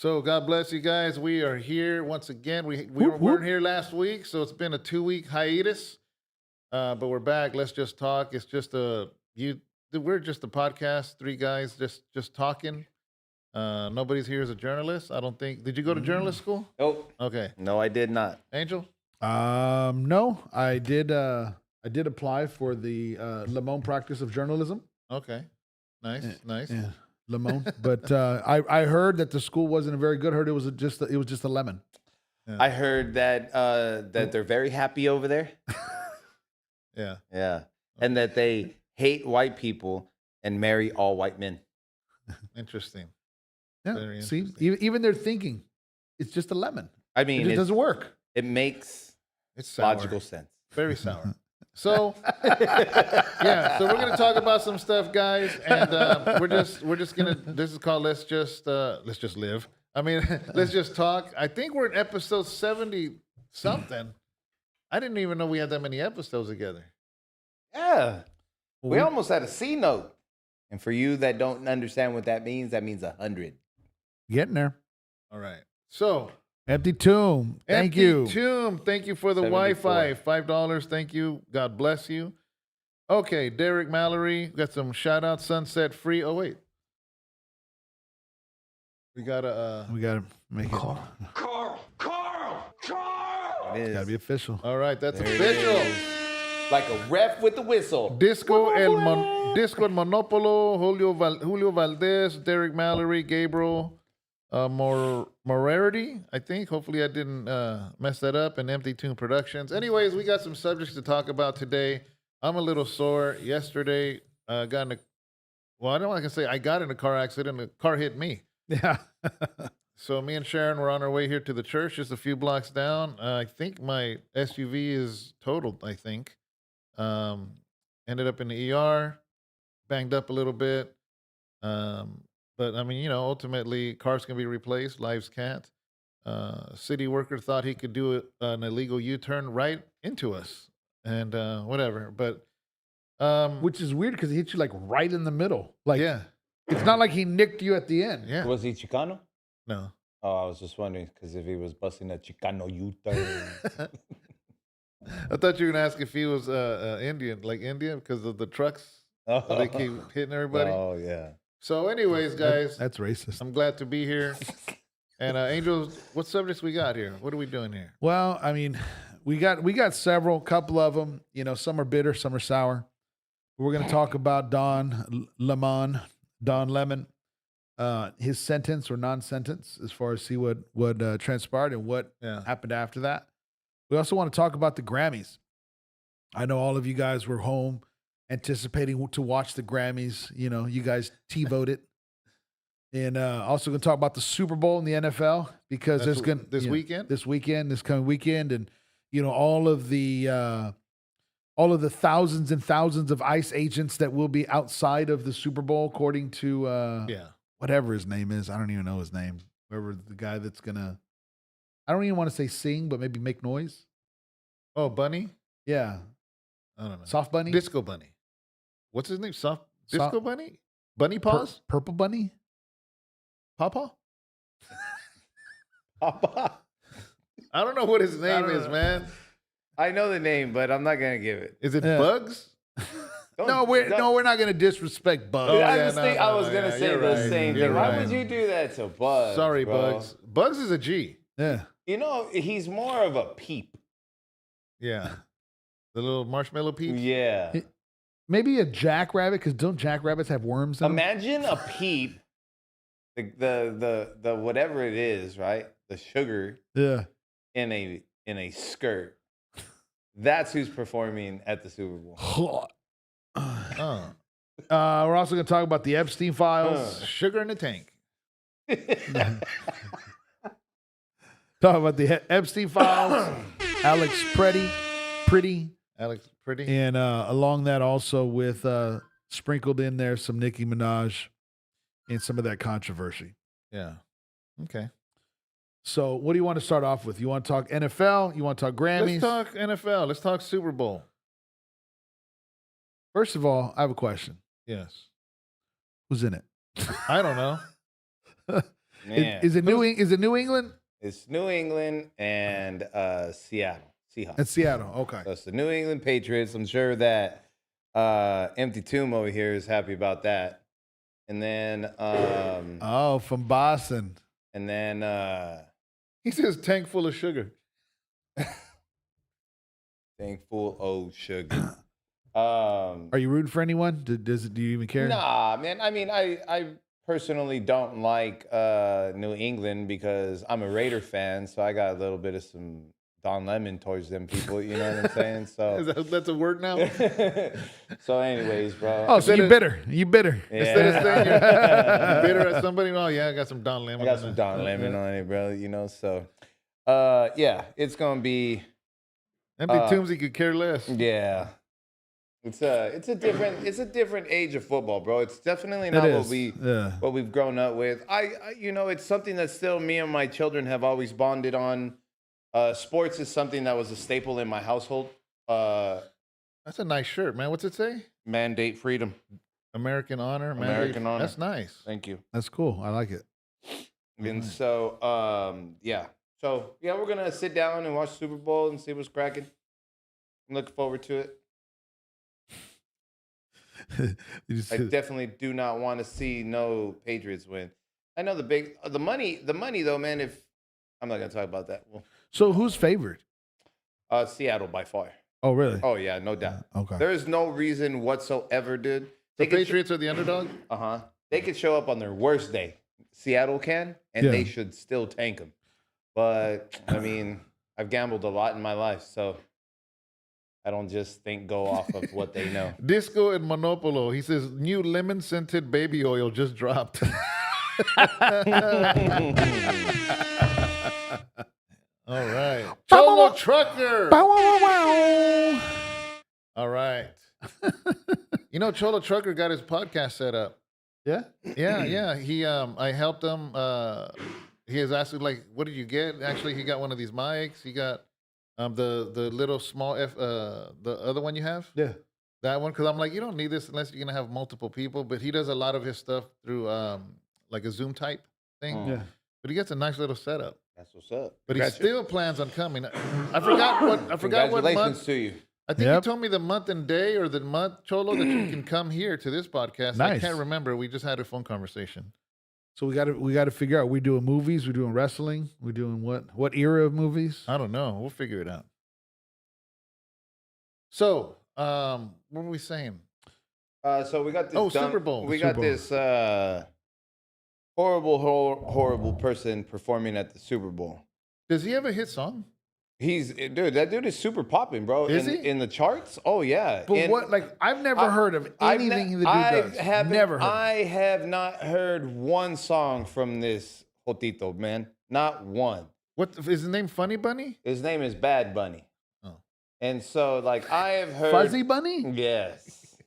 So God bless you guys. We are here once again. We weren't here last week, so it's been a 2-week hiatus. But we're back. Let's just talk. It's just we're just a podcast, three guys just talking. Nobody's here as a journalist. I don't think. Did you go to journalist school? Nope. Okay. No, I did not. Angel? No, I did apply for the Le Monde practice of journalism. Okay. Nice. Yeah, Le Monde. But I heard that the school wasn't very good. I heard it was just a lemon. Yeah. I heard that that they're very happy over there. Yeah. Yeah. And that they hate white people and marry all white men. Interesting. Yeah. Very See, interesting. even their thinking, it's just a lemon. I mean, It just doesn't work. It makes It's sour. logical sense. Very sour. So, yeah. So we're gonna talk about some stuff, guys, and we're just gonna. This is called let's just live. I mean, let's just talk. I think we're in episode 70 something. I didn't even know we had that many episodes together. Yeah. We almost had a C note. And for you that don't understand what that means 100. Getting there. All right. So Empty tomb. Thank Empty you. Tomb. Thank you for the 74. Wi-Fi. $5. Thank you. God bless you. Okay, Derek Mallory. Got some shout out. Sunset Free. Oh wait. We gotta make it. Carl! It is. Gotta be official. all right, that's There it official. is. Like a ref with the whistle. Disco El Monopolo, Julio Valdez, Derek Mallory, Gabriel Morarity, I think. Hopefully I didn't mess that up. And Empty Tomb Productions. Anyways, we got some subjects to talk about today. I'm a little sore. Yesterday, I don't want to say I got in a car accident. The car hit me. Yeah. So me and Sharon were on our way here to the church, just a few blocks down. I think my SUV is totaled, I think. Ended up in the ER, banged up a little bit. But I mean, ultimately cars can be replaced, lives can't. City worker thought he could do an illegal U-turn right into us and whatever. But Which is weird because he hit you like right in the middle. Like, yeah, it's not like he nicked you at the end. yeah, Was he Chicano? no. Oh, I was just wondering because if he was busting a Chicano U-turn. I thought you were gonna ask if he was Indian, like Indian, because of the trucks. So they keep hitting everybody. Oh, yeah. So, anyways, guys, That's racist. I'm glad to be here. And Angel, what subjects we got here? What are we doing here? Well, I mean, we got several, couple of them. Some are bitter, some are sour. We're going to talk about Don Lemon, his sentence or non-sentence, as far as see what transpired and what Yeah. happened after that. We also want to talk about the Grammys. I know all of you guys were home anticipating to watch the Grammys. You guys T-voted. And also going to talk about the Super Bowl in the NFL because That's there's going this weekend? this coming weekend, and all of the thousands and thousands of ICE agents that will be outside of the Super Bowl, according to Yeah. whatever his name is. I don't even know his name. Whoever the guy that's gonna, I don't even want to say sing, but maybe make noise. Oh, Bunny? Yeah, I don't know. Soft Bunny, Disco Bunny. What's his name? Disco Soft- Bunny? Bunny Paws? Purple Bunny. Papa? Papa. I don't know what his name don't is, know. man. I know the name, but I'm not going to give it. Is it Yeah. Bugs? No, we're not gonna disrespect Bug. Oh, I yeah, just no, think no, I was no, going to yeah, say you're the right. same You're thing. Why right. would you do that to Bugs? Sorry, bro? Bugs. Bugs is a G. Yeah, He's more of a peep. Yeah. The little marshmallow peeps? Yeah. maybe a jackrabbit, because don't jackrabbits have worms in them? Imagine a peep, the whatever it is, right? The sugar Yeah. in a skirt. That's who's performing at the Super Bowl. Oh. We're also going to talk about the Epstein files. Sugar in the tank. Talk about the Epstein files. Alex Pretty, Alex Pretty. and along that also with sprinkled in there some Nicki Minaj and some of that controversy. Yeah. Okay. So, what do you want to start off with? You want to talk NFL? You want to talk Grammys? Let's talk NFL. Let's talk Super Bowl. First of all, I have a question. Yes. Who's in it? I don't know. Man. Is it New England? It's New England and Seattle Seahawks. It's Seattle. Okay. So it's the New England Patriots. I'm sure that Empty Tomb over here is happy about that. And then From Boston. and then He says tank full of sugar. thankful old sugar. Are you rooting for anyone? Do you even care? Nah, man. I mean, I personally don't like New England because I'm a Raider fan, so I got a little bit of some Don Lemon towards them people. You know what I'm saying? So That's a word now? so, anyways, bro. Oh, so you bitter. You bitter. Instead of saying you're bitter at somebody, oh, yeah, I got some Don I Lemon. got on some it. Don Lemon on it, bro. You know, so yeah, it's gonna be Empty Tombs, he could care less. yeah. It's a different age of football, bro. It's definitely not what we've grown up with. I you know, it's something that still me and my children have always bonded on. Sports is something that was a staple in my household. That's a nice shirt, man. What's it say? Mandate freedom. American honor. American honor. That's nice. Thank you. That's cool. I like it. And so yeah. So yeah, we're gonna sit down and watch Super Bowl and see what's cracking. I'm looking forward to it. I definitely do not want to see no Patriots win. I know the money though, man. If I'm not gonna talk about that. Well, So who's favored? Seattle by far. Oh, really? Oh yeah, no doubt. Okay. There is no reason whatsoever, dude. The Patriots are the underdog? They could show up on their worst day. Seattle can, and they should still tank them. But I mean, I've gambled a lot in my life, so I don't just go off of what they know. Disco and Monopolo. He says new lemon scented baby oil just dropped. All right. Cholo Trucker. All right. You know, Cholo Trucker got his podcast set up. Yeah? Yeah. He I helped him. He has asked me, like, what did you get? Actually, he got one of these mics. He got the little small the other one you have. Yeah. That one, because I'm like, you don't need this unless you're gonna have multiple people. But he does a lot of his stuff through like a Zoom type thing. Yeah. But he gets a nice little setup. That's what's up. But he still plans on coming. I forgot what Congratulations month. to you. I think you told me the month and day or the month, Cholo, that you can come here to this podcast. Nice. I can't remember. We just had a phone conversation. So we got to figure out. We doing movies? We doing wrestling? We doing what? What era of movies? I don't know. We'll figure it out. So, what were we saying? So we got this. Super Bowl. We got this horrible person performing at the Super Bowl. Does he have a hit song? That dude is super popping, bro. Is he? In the charts? Oh yeah. But what? Like I've never heard of anything the dude does. Never heard. I have not heard one song from this Jotito, man. Not one. What is his name? Funny Bunny? His name is Bad Bunny. Oh. And so, like, I have heard Fuzzy Bunny? Yes.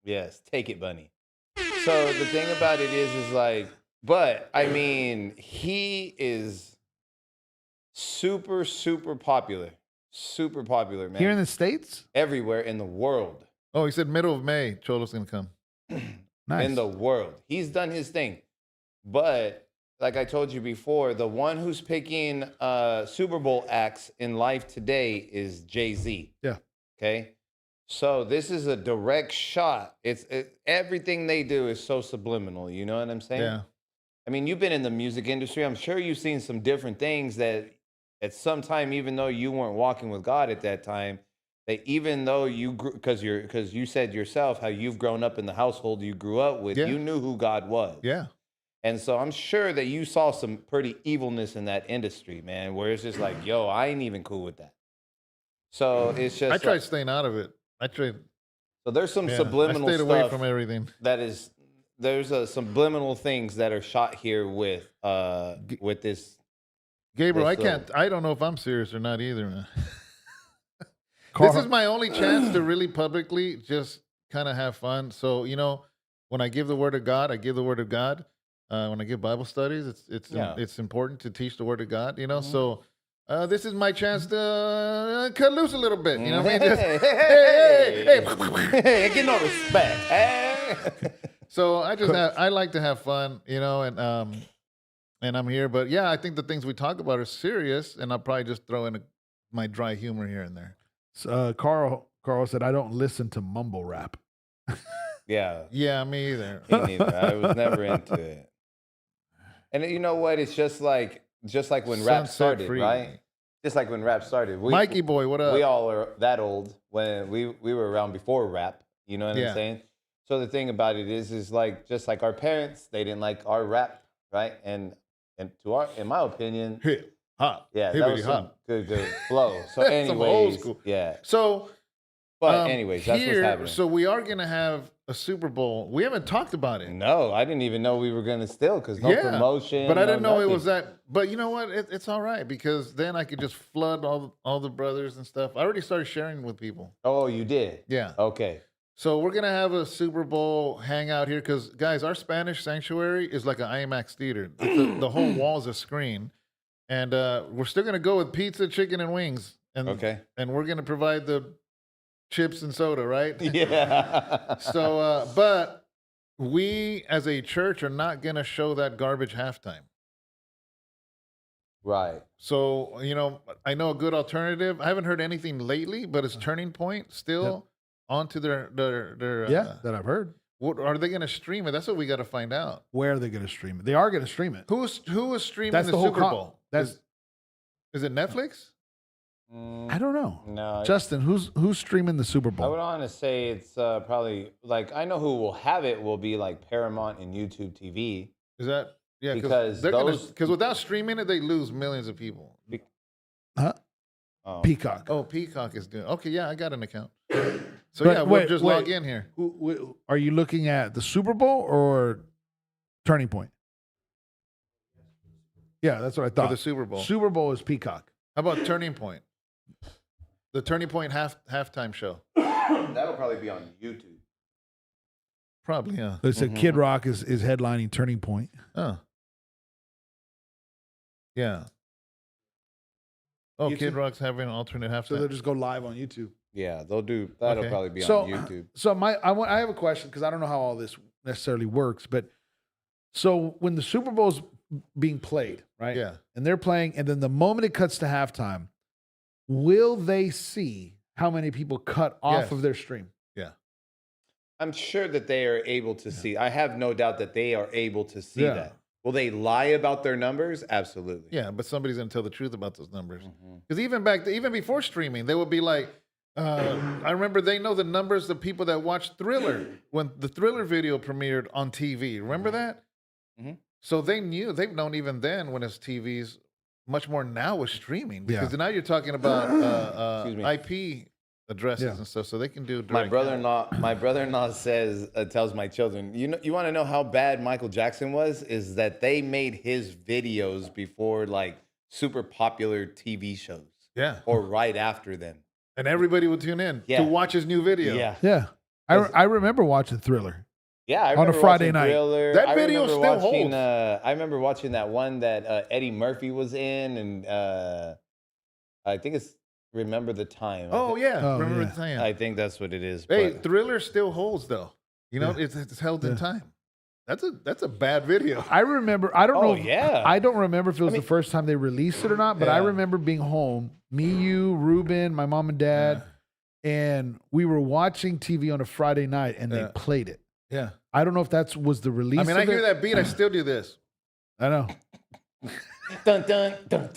Yes. Take it, Bunny. So the thing about it is like, but I mean, he is super popular. Super popular, man. Here in the States? Everywhere in the world. Oh, he said middle of May. Cholo's gonna come. Nice. In the world. He's done his thing. But like I told you before, the one who's picking Super Bowl acts in life today is Jay-Z. Yeah. Okay. So this is a direct shot. Everything they do is so subliminal. You know what I'm saying? Yeah. I mean, you've been in the music industry. I'm sure you've seen some different things that at some time, even though you weren't walking with God at that time, that even though you grew, because you said yourself how you've grown up in the household you grew up with, you knew who God was. Yeah. And so I'm sure that you saw some pretty evilness in that industry, man, where it's just like, yo, I ain't even cool with that. So it's just I tried staying out of it. So there's some subliminal I stayed stuff away from everything. There's subliminal things that are shot here with this. Gabriel, I don't know if I'm serious or not either, man. This is my only chance to really publicly just kind of have fun. So, you know, when I give the word of God, I give the word of God. When I give Bible studies, it's important to teach the word of God, you know? Mm-hmm. So this is my chance to cut loose a little bit, you know what I mean? Hey, get no respect. So I like to have fun, you know, and and I'm here. But yeah, I think the things we talk about are serious, and I'll probably just throw in my dry humor here and there. Carl said, I don't listen to mumble rap. Yeah. Yeah, me either. Me neither. I was never into it. And you know what? It's just like when rap Sunset started, Free. right? Just like when rap started. Mikey boy, what up? We all are that old when we were around before rap. You know what Yeah. I'm saying? So the thing about it is like just like our parents, they didn't like our rap, right? And in my opinion, Hip hop. yeah, that Hippity was some hop. good flow. So Some anyways, old school. yeah. So, But anyways, that's what's here, happening. so we are gonna have a Super Bowl. We haven't talked about it. No, I didn't even know we were gonna still because no promotion. But I no didn't know it nothing. was that. But you know what? It's all right because then I could just flood all the brothers and stuff. I already started sharing with people. Oh, you did? Yeah. Okay. So we're gonna have a Super Bowl hangout here because guys, our Spanish sanctuary is like an IMAX theater. The whole wall's a screen, and we're still gonna go with pizza, chicken, and wings. And Okay. And we're gonna provide the chips and soda, right? Yeah. So, but we as a church are not gonna show that garbage halftime. Right. So, you know, I know a good alternative. I haven't heard anything lately, but it's Turning Point still onto their that I've heard. What are they going to stream it? That's what we got to find out. Where are they going to stream it? They are going to stream it. Who is streaming That's the the whole Super Bowl? That's Is it Netflix? I don't know. No. Justin, who's streaming the Super Bowl? I would honestly say it's probably like I know who will have it will be like Paramount and YouTube TV. Is that Because because without streaming it, they lose millions of people. Huh? Oh. Peacock. Oh, Peacock is good. Okay, yeah, I got an account. So But yeah, we'll wait, just wait. log in here. Are you looking at the Super Bowl or Turning Point? Yeah, that's what I For thought. the Super Bowl. Super Bowl is Peacock. How about Turning Point? The Turning Point halftime show. That'll probably be on YouTube. Probably, yeah. They said Kid Rock is headlining Turning Point. Oh. Yeah. Oh, YouTube? Kid Rock's having an alternate halftime. So they'll just go live on YouTube. Yeah, they'll do. That'll Okay. probably be So- on YouTube. So I have a question because I don't know how all this necessarily works, but so when the Super Bowl's being played, right? Yeah. And they're playing, and then the moment it cuts to halftime, will they see how many people cut off Yes. of their stream? Yeah. I'm sure that they are able to see. I have no doubt that they are able to see Yeah. that. Will they lie about their numbers? Absolutely. Yeah, but somebody's going to tell the truth about those numbers. Mm-hmm. Because even before streaming, they would be like, I remember they know the numbers of people that watched Thriller when the Thriller video premiered on TV. Remember that? Mhm. So they've known even then when it's TVs, much more now with streaming. Because now you're talking about Excuse me. IP addresses and stuff, so they can do My direct. brother-in-law says tells my children, you want to know how bad Michael Jackson was? Is that they made his videos before like super popular TV shows. Yeah. Or right after them. And everybody would tune in Yeah. to watch his new video. Yeah. Yeah. I remember watching Thriller. Yeah, I On a remember Friday watching night. Thriller. That I video remember still watching, holds. I remember watching that one that Eddie Murphy was in, and I think it's Remember the Time. Oh yeah. Oh, Remember yeah. the time. I think that's what it is. Hey, but- Thriller still holds though. You know, Yeah. it's held in time. That's a bad video. I remember. I don't Oh, know. yeah. I don't remember if it was the first time they released it or not, but I Yeah. remember being home, me, you, Ruben, my mom and dad, and we were watching TV on a Friday night, and they Yeah. played it. Yeah. I don't know if that was the release. I mean, I of hear it. that beat. I still do this. I know. Dun, dun, dun,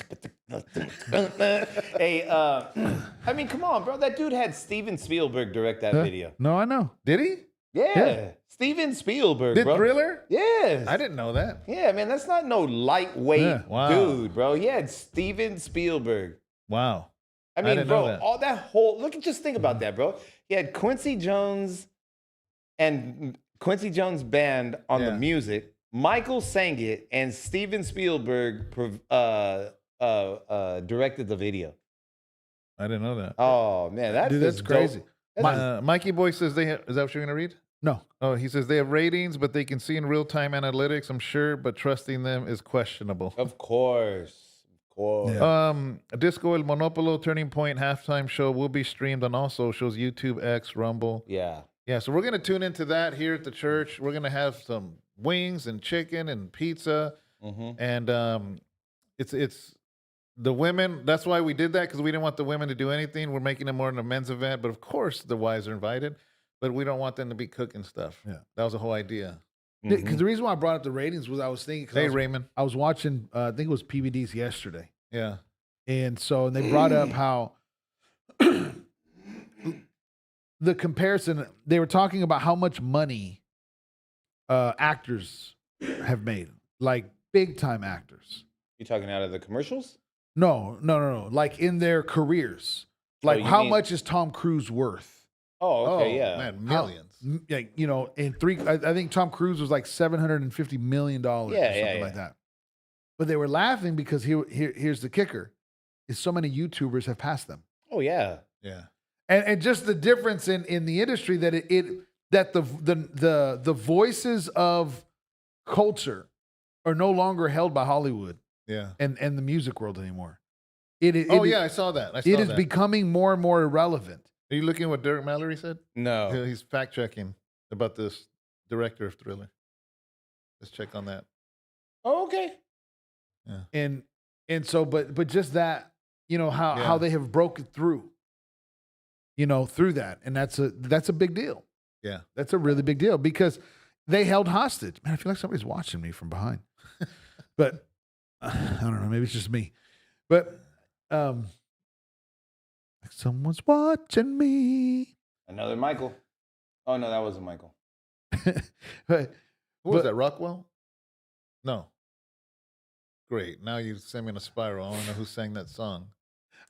dun, dun, dun, dun. Hey, I mean, come on, bro. That dude had Steven Spielberg direct that Huh? video. No, I know. Did he? Yeah. Steven Spielberg, Did bro. Thriller? Yes. I didn't know that. Yeah, man, that's not no lightweight Yeah. Wow. dude, bro. He had Steven Spielberg. Wow. I mean, didn't bro, know that. all that whole just think about that, bro. He had Quincy Jones and Quincy Jones band on the Yeah. music. Michael sang it, and Steven Spielberg directed the video. I didn't know that. Oh man, that's Dude, that's just crazy. dope. That's Mikey Boy says they have, is that what you're gonna read? No. Oh, he says they have ratings, but they can see in real time analytics. I'm sure, but trusting them is questionable. of course, of course. Yeah. Disco El Monopolo Turning Point halftime show will be streamed on all socials: YouTube, X, Rumble. Yeah. Yeah, so we're gonna tune into that here at the church. We're gonna have some wings and chicken and pizza. And it's the women. That's why we did that, because we didn't want the women to do anything. We're making it more than a men's event, but of course the wives are invited, but we don't want them to be cooking stuff. Yeah. That was the whole idea. Because the reason why I brought up the ratings was I was thinking. Hey, Raymond. I was watching. I think it was PBD's yesterday. Yeah. And so they brought up how the comparison. They were talking about how much money actors have made, like big time actors. You talking out of the commercials? No. Like in their careers. Like how much is Tom Cruise worth? Oh, okay, yeah. Man, millions. Like, I think Tom Cruise was like $750 million or something like that. But they were laughing because here's the kicker: is so many YouTubers have passed them. Oh yeah, yeah. And just the difference in the industry that that the voices of culture are no longer held by Hollywood. Yeah. And the music world anymore. I saw that. It is becoming more and more irrelevant. Are you looking at what Derek Mallory said? No. He's fact checking about this director of Thriller. Let's check on that. Oh, okay. Yeah. And so, but just that, how they have broken through, through that. And that's a big deal. Yeah. That's a really big deal because they held hostage. Man, I feel like somebody's watching me from behind. But I don't know, maybe it's just me. But like someone's watching me. Another Michael. Oh no, that wasn't Michael. Who was that? Rockwell? No. Great. Now you send me in a spiral. I want to know who sang that song.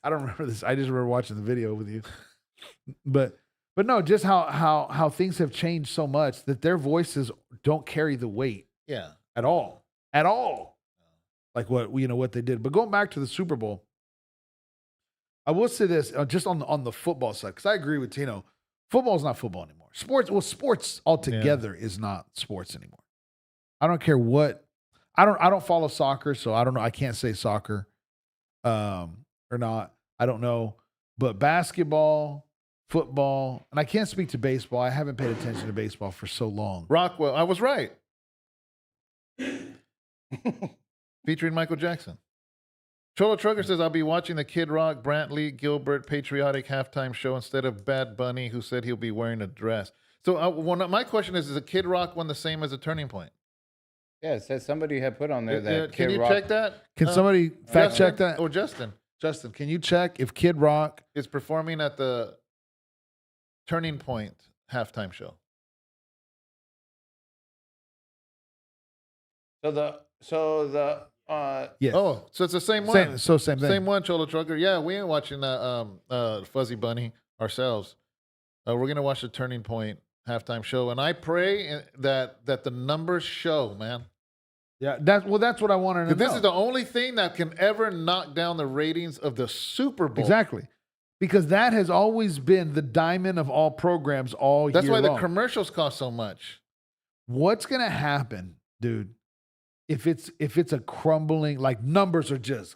I don't remember this. I just remember watching the video with you. But no, just how things have changed so much that their voices don't carry the weight. Yeah. At all. At all. Like what they did. But going back to the Super Bowl, I will say this just on the football side, because I agree with Tino. Football is not football anymore. Sports altogether is not sports anymore. I don't care what. I don't follow soccer, so I don't know. I can't say soccer, or not. I don't know. But basketball, football, and I can't speak to baseball. I haven't paid attention to baseball for so long. Rockwell, I was right. Featuring Michael Jackson. Cholo Trucker says, I'll be watching the Kid Rock, Brantley Gilbert patriotic halftime show instead of Bad Bunny, who said he'll be wearing a dress. So my question is a Kid Rock one the same as a Turning Point? Yeah, it says somebody had put on there that Can Kid you Rock. check that? Can somebody fact check that? Or Justin, can you check if Kid Rock is performing at the Turning Point halftime show? Yes. Oh, so it's the same one. Same thing. Same one, Cholo Trucker. Yeah, we ain't watching Fuzzy Bunny ourselves. We're gonna watch the Turning Point halftime show, and I pray that the numbers show, man. Yeah, that's what I wanted to know. This is the only thing that can ever knock down the ratings of the Super Bowl. Exactly. Because that has always been the diamond of all programs all year long. That's why the commercials cost so much. What's going to happen, dude, if it's a crumbling, like numbers are just,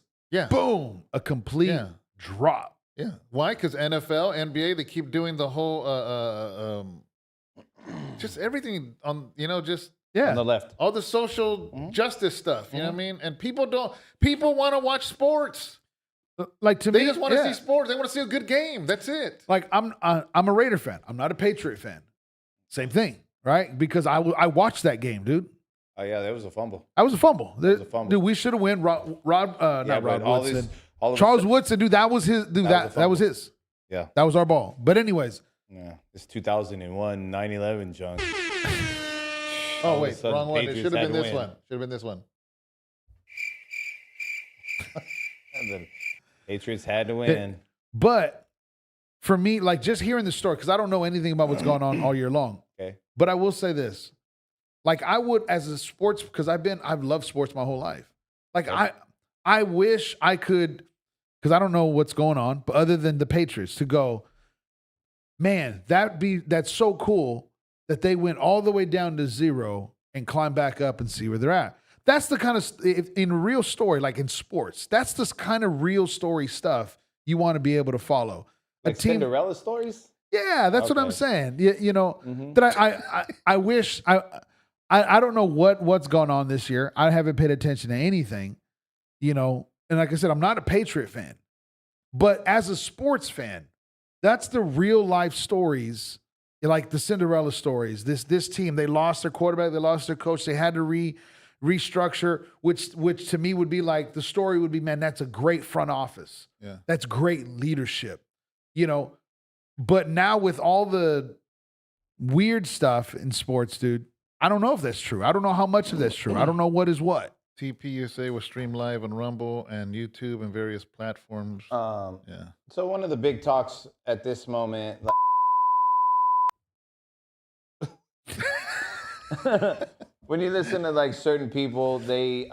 boom, a complete drop. Yeah. Why? Because NFL, NBA, they keep doing the whole, just everything on, just. Yeah. On the left. All the social justice stuff, you know what I mean? And people want to watch sports. Like to me, they just want to see sports. They want to see a good game. That's it. Like I'm a Raider fan. I'm not a Patriot fan. Same thing, right? Because I watched that game, dude. Oh yeah, that was a fumble. That was a fumble. That was a fumble. Dude, we should have won. Not Rod Woodson. Charles Woodson, dude. That was his. Dude, that was his. Yeah, that was our ball. But anyways, yeah, it's 2001 9/11 junk. Oh, wait, wrong one. It should have been this one. Should have been this one. The Patriots had to win. But for me, like just hearing the story, because I don't know anything about what's going on all year long. Okay. But I will say this. Like I would, as a sports, because I've loved sports my whole life. Like I wish I could, because I don't know what's going on, but other than the Patriots, to go, man, that's so cool that they went all the way down to zero and climb back up and see where they're at. That's the kind of, in real story, like in sports, that's the kind of real story stuff you want to be able to follow. Like Cinderella stories? Yeah, that's what I'm saying. You know, that I wish I don't know what's gone on this year. I haven't paid attention to anything, And like I said, I'm not a Patriot fan. But as a sports fan, that's the real life stories, like the Cinderella stories. This team, they lost their quarterback, they lost their coach, they had to restructure, which to me would be like the story would be, man, that's a great front office. Yeah. That's great leadership. But now with all the weird stuff in sports, dude, I don't know if that's true. I don't know how much of that's true. I don't know what is what. TPUSA was streamed live on Rumble and YouTube and various platforms. So one of the big talks at this moment, when you listen to like certain people, they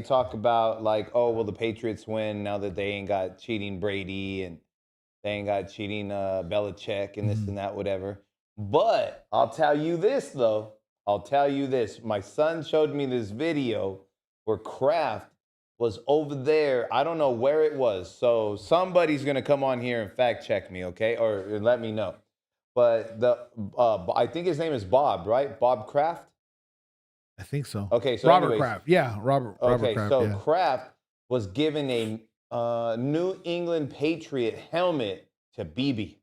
talk about like, oh, well, the Patriots win now that they ain't got cheating Brady and they ain't got cheating Belichick and this and that, whatever. But I'll tell you this, though. My son showed me this video where Kraft was over there. I don't know where it was. So somebody's going to come on here and fact check me, okay? Or let me know. But I think his name is Bob, right? Bob Kraft? I think so. Okay, so Robert anyways, Kraft. Yeah, Robert Kraft. So Kraft was given a New England Patriot helmet to BB.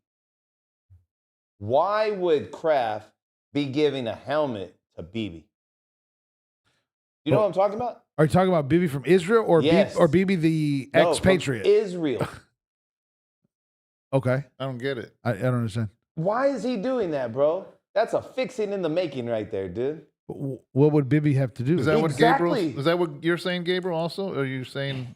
Why would Kraft be giving a helmet to BB? You know what I'm talking about? Are you talking about BB from Israel or Yes. BB the expatriate? From Israel. Okay. I don't get it. I don't understand. Why is he doing that, bro? That's a fixing in the making right there, dude. What would Bibi have to do? Is that Exactly. what Gabriel? Is that what you're saying, Gabriel? Also, or are you saying?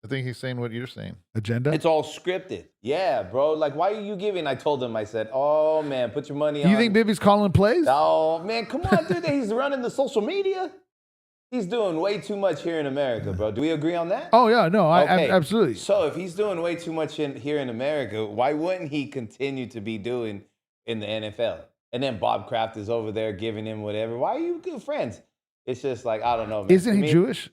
I think he's saying what you're saying. Agenda? It's all scripted. Yeah, bro. Like, why are you giving? I told him, I said, oh, man, put your money on. You think Bibi's calling plays? Oh, man, come on, dude. He's running the social media. He's doing way too much here in America, bro. Do we agree on that? Oh, yeah. No, Okay. Absolutely. So if he's doing way too much here in America, why wouldn't he continue to be doing in the NFL? And then Bob Kraft is over there giving him whatever. Why are you good friends? It's just like, I don't know, man. Isn't he Jewish?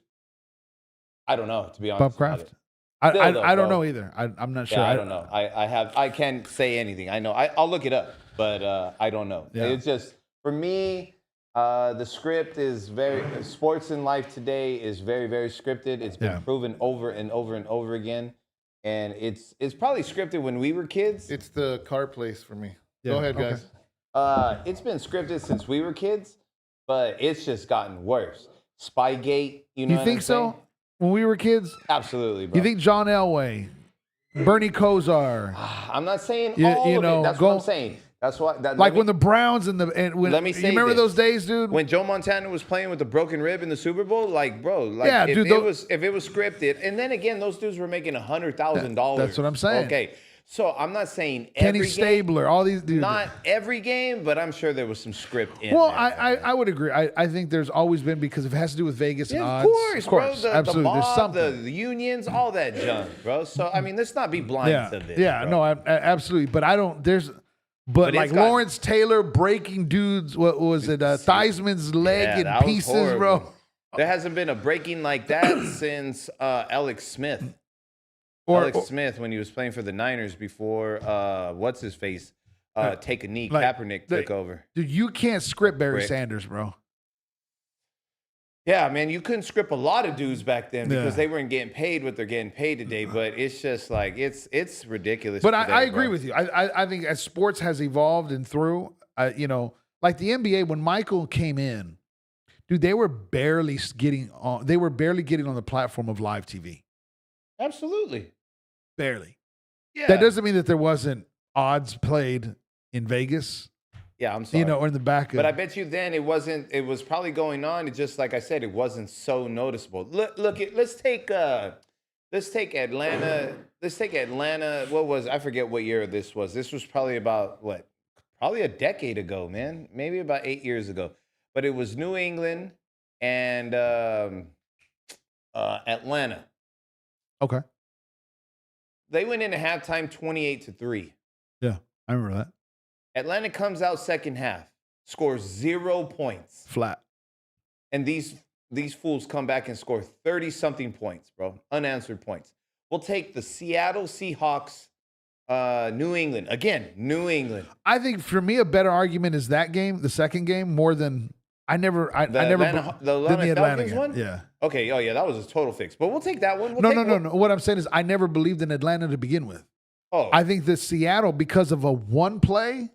I don't know, to be honest. Bob Kraft? I don't know either. I'm not sure. Yeah, I don't know. I can't say anything. I know. I'll look it up, but I don't know. Yeah. It's just, for me, the script is sports in life today is very, very scripted. It's been proven over and over and over again. And it's probably scripted when we were kids. It's the car place for me. Yeah. Go ahead, Okay. guys. It's been scripted since we were kids, but it's just gotten worse. Spygate, you know You think so? When we were kids? Absolutely, bro. You think John Elway, Bernie Kosar? I'm not saying You all of know, it. That's what I'm saying. That's what. Like when the Browns and when Let me you say remember this. those days, dude? When Joe Montana was playing with the broken rib in the Super Bowl, like, bro, like, Yeah, if dude, if it was scripted, and then again, those dudes were making $100,000. That's what I'm saying. Okay, so I'm not saying Kenny every Stabler, all these dudes. not every game, but I'm sure there was some script in Well, there. I would agree. I think there's always been, because it has to do with Vegas and Yeah, odds. of course, bro. absolutely. The There's mob, something. the unions, all that junk, bro. So I mean, let's not be blind to this. Yeah, bro. no, absolutely. But I don't. But it's like got- Lawrence Taylor breaking dudes. What was it? Theismann's leg Yeah, in that was pieces, horrible. bro. There hasn't been a breaking like that since Alex Smith. Or Alex Smith, when he was playing for the Niners before, what's his face? Take a knee. like, Kaepernick took over. dude, you can't script Barry Rick. Sanders, bro. Yeah, man, you couldn't script a lot of dudes back then because Yeah. they weren't getting paid what they're getting paid today. But it's just like it's ridiculous. But today, I agree bro. with you. I think as sports has evolved and through, like the NBA, when Michael came in, dude, they were barely getting on. They were barely getting on the platform of live TV. Absolutely. Barely. Yeah. That doesn't mean that there wasn't odds played in Vegas, Yeah, I'm sorry. or in the back of. But I bet you then it wasn't. It was probably going on. It just like I said, it wasn't so noticeable. Let's take Atlanta. Let's take Atlanta. What was I forget what year this was. This was probably about what? Probably a decade ago, man. Maybe about 8 years ago. But it was New England and Atlanta. Okay. They went into halftime 28-3. Yeah, I remember that. Atlanta comes out second half, scores 0 points. Flat. And these fools come back and score 30-something points, bro. Unanswered points. We'll take the Seattle Seahawks, New England. Again, New England. I think for me, a better argument is that game, the second game, more than I never the Atlanta Falcons one. Yeah. Okay. Oh yeah, that was a total fix. But we'll take that one. No. What I'm saying is, I never believed in Atlanta to begin with. Oh, I think that Seattle, because of a one play,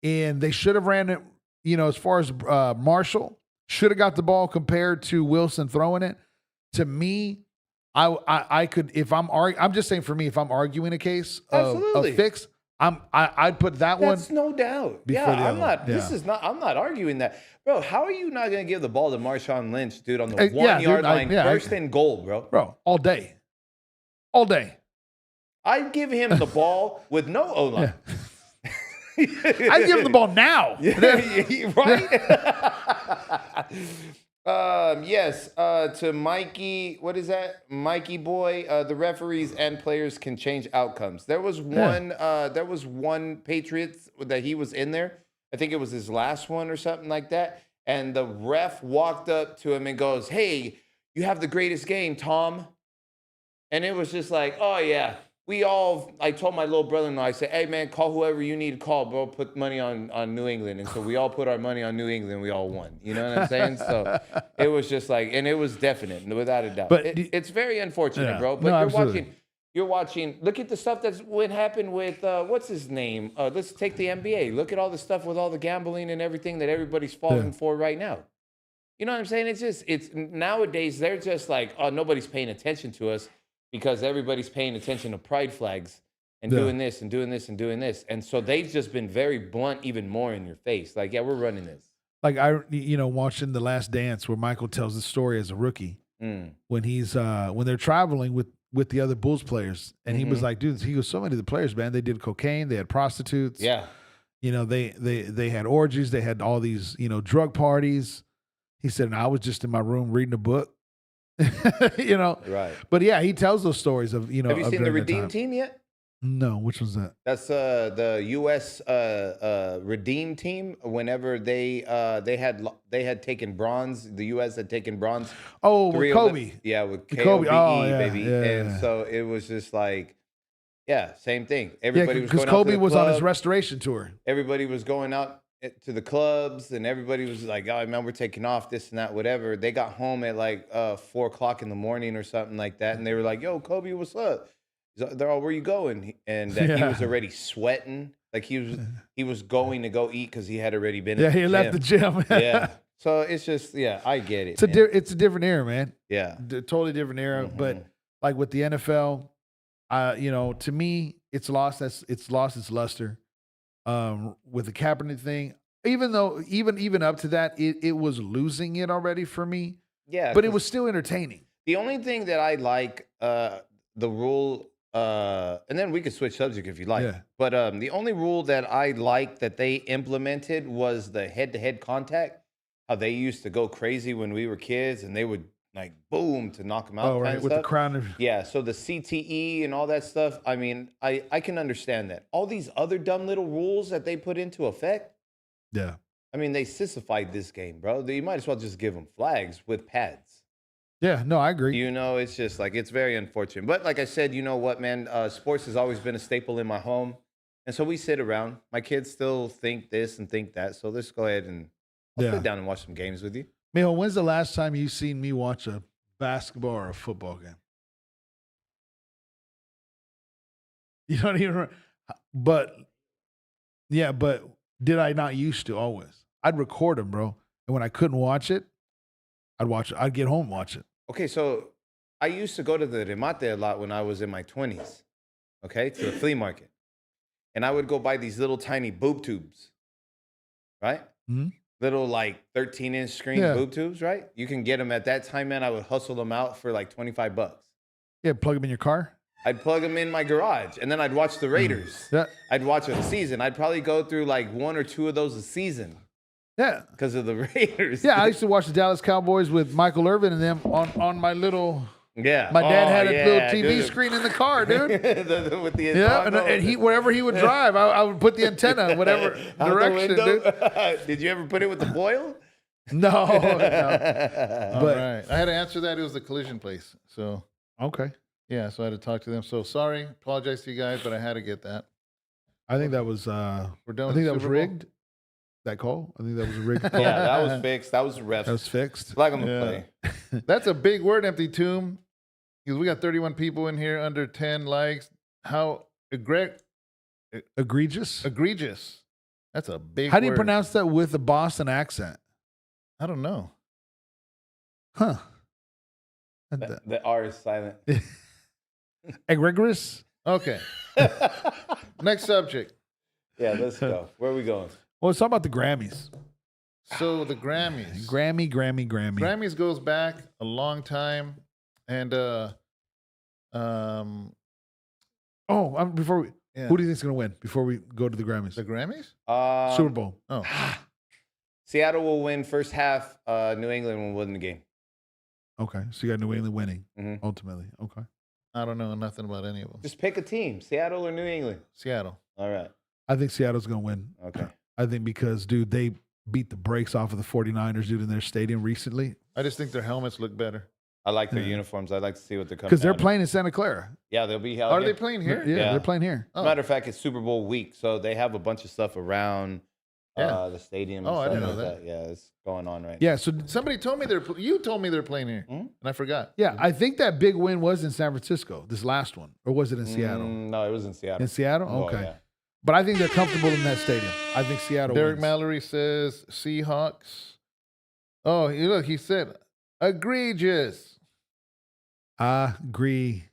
and they should have ran it. As far as Marshall should have got the ball compared to Wilson throwing it. To me, I could, if I'm just saying, for me, if I'm arguing a case of fix, I'd put that one. That's no doubt. Yeah, I'm not. Yeah. I'm not arguing that, bro. How are you not going to give the ball to Marshawn Lynch, dude, on the 1 yard line, first and goal, bro? All day. I'd give him the ball with no O-line. Yeah. I'd give him the ball now. Right? Yes. To Mikey, what is that? Mikey boy, the referees and players can change outcomes. There was one Patriots that he was in there. I think it was his last one or something like that. And the ref walked up to him and goes, "Hey, you have the greatest game, Tom." And it was just like, oh yeah. I told my little brother-in-law, I said, "Hey man, call whoever you need to call, bro. Put money on New England." And so we all put our money on New England. We all won. You know what I'm saying? So it was just like, and it was definite, without a doubt. But it's very unfortunate, bro. But you're watching. Look at the stuff what happened with what's his name? Let's take the NBA. Look at all the stuff with all the gambling and everything that everybody's falling for right now. You know what I'm saying? It's nowadays they're just like, oh, nobody's paying attention to us. Because everybody's paying attention to pride flags and doing this and doing this and doing this. And so they've just been very blunt, even more in your face. Like, yeah, we're running this. Like, watching The Last Dance where Michael tells the story as a rookie when he's when they're traveling with the other Bulls players. And he was like, dude, he goes, so many of the players, man, they did cocaine, they had prostitutes. Yeah. They had orgies, they had all these, drug parties. He said, and I was just in my room reading a book. Right. But yeah, he tells those stories of, Have you seen the Redeem Team yet? No, which was that? That's the U.S. Redeem Team. Whenever they had taken bronze, the U.S. had taken bronze. Oh, with Kobe. Yeah, with Kobe, baby. Yeah, and so it was just like, yeah, same thing. Everybody was going out to Kobe the was club. on his restoration tour. Everybody was going out to the clubs, and everybody was like, "Oh man, we're taking off this and that, whatever." They got home at like 4 o'clock in the morning or something like that, and they were like, "Yo, Kobe, what's up?" They're all, "Where you going?" And he was already sweating, like he was going to go eat because he had already been. He left the gym. Yeah, so it's just I get it. It's a different era, man. Yeah, totally different era. But like with the NFL, to me, it's lost its luster. With the Kaepernick thing, even though even up to that, it was losing it already for me. Yeah, but it was still entertaining. The only thing that I like, the rule, and then we could switch subject if you like. Yeah. But the only rule that I like that they implemented was the head-to-head contact. How they used to go crazy when we were kids, and they would like boom to knock them out. Oh, right, with the crown. Yeah, so the CTE and all that stuff. I mean, I can understand that. All these other dumb little rules that they put into effect. Yeah. I mean, they sissified this game, bro. You might as well just give them flags with pads. Yeah, no, I agree. It's just like, it's very unfortunate. But like I said, you know what, man? Sports has always been a staple in my home. And so we sit around. My kids still think this and think that. So let's go ahead and I'll sit down and watch some games with you. Mijo, when's the last time you seen me watch a basketball or a football game? You don't even remember. But did I not used to always? I'd record them, bro. And when I couldn't watch it, I'd watch it. I'd get home and watch it. Okay, so I used to go to the remate a lot when I was in my 20s, okay, to the flea market. And I would go buy these little tiny boob tubes, right? Mm-hmm. Little like 13-inch screen boob tubes, right? You can get them at that time, man. I would hustle them out for like $25. Yeah, plug them in your car? I'd plug them in my garage, and then I'd watch the Raiders. Yeah. I'd watch a season. I'd probably go through like 1 or 2 of those a season. Yeah. Because of the Raiders. Yeah, I used to watch the Dallas Cowboys with Michael Irvin and them on my little... Yeah. My dad had a little TV screen in the car, dude. With the antenna. And he, wherever he would drive, I would put the antenna in whatever direction, dude. Did you ever put it with the foil? No. But right. I had to answer that. It was the collision place. So okay. Yeah, so I had to talk to them. So sorry, apologize to you guys, but I had to get that. I think that was we're done. I think that was rigged. that call. I think that was a rigged call. Yeah, that was fixed. That was a ref. That was fixed. Like I'm gonna play. That's a big word, Empty Tomb. Because we got 31 people in here, under 10 likes. How Egregious. egregious. That's a big How do you word. pronounce that with a Boston accent? I don't know. Huh. The R is silent. Egregious? Okay. Next subject. Yeah, let's go. Where are we going? Well, it's all about the Grammys. So the Grammys. Grammy. Grammys goes back a long time. And before we, yeah. who do you think's gonna win before we go to the Grammys? The Grammys? Super Bowl. Oh. Seattle will win first half. New England will win the game. Okay, so you got New England winning Mhm. ultimately. Okay, I don't know nothing about any of them. Just pick a team, Seattle or New England. Seattle. All right. I think Seattle's gonna win. Okay. I think because, dude, they beat the brakes off of the 49ers, dude, in their stadium recently. I just think their helmets look better. I like their uniforms. I'd like to see what they're coming. Because they're playing in Santa Clara. Yeah, they'll be held. Are they playing here? Yeah, they're playing here. As a matter of fact, it's Super Bowl week, so they have a bunch of stuff around the stadium. And Oh, I stuff didn't know like that. Yeah, it's going on right Yeah, so Somebody told me you told me they're playing here, and I forgot. yeah, I think that big win was in San Francisco, this last one. Or was it in now. Seattle? No, it was in Seattle. In Seattle? Oh, Okay. yeah. But I think they're comfortable in that stadium. I think Seattle Derek wins. Mallory says Seahawks. Oh, look, he said egregious. Egregious.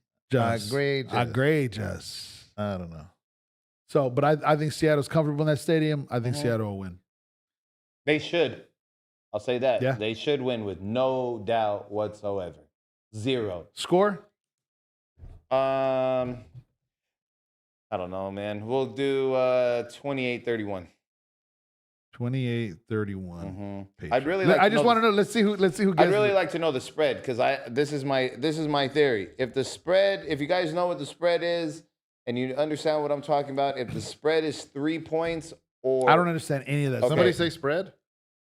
Egregious. I don't know. So, but I think Seattle's comfortable in that stadium. I think Seattle will win. They should. I'll say that. Yeah. They should win with no doubt whatsoever. 0. Score? I don't know, man. We'll do 28-31. 28-31. I'd really like I just want to know. Let's see who gets I'd really it. like to know the spread because this is my theory. If you guys know what the spread is and you understand what I'm talking about, if the spread is 3 points or I don't understand any of that. Okay. Somebody say spread.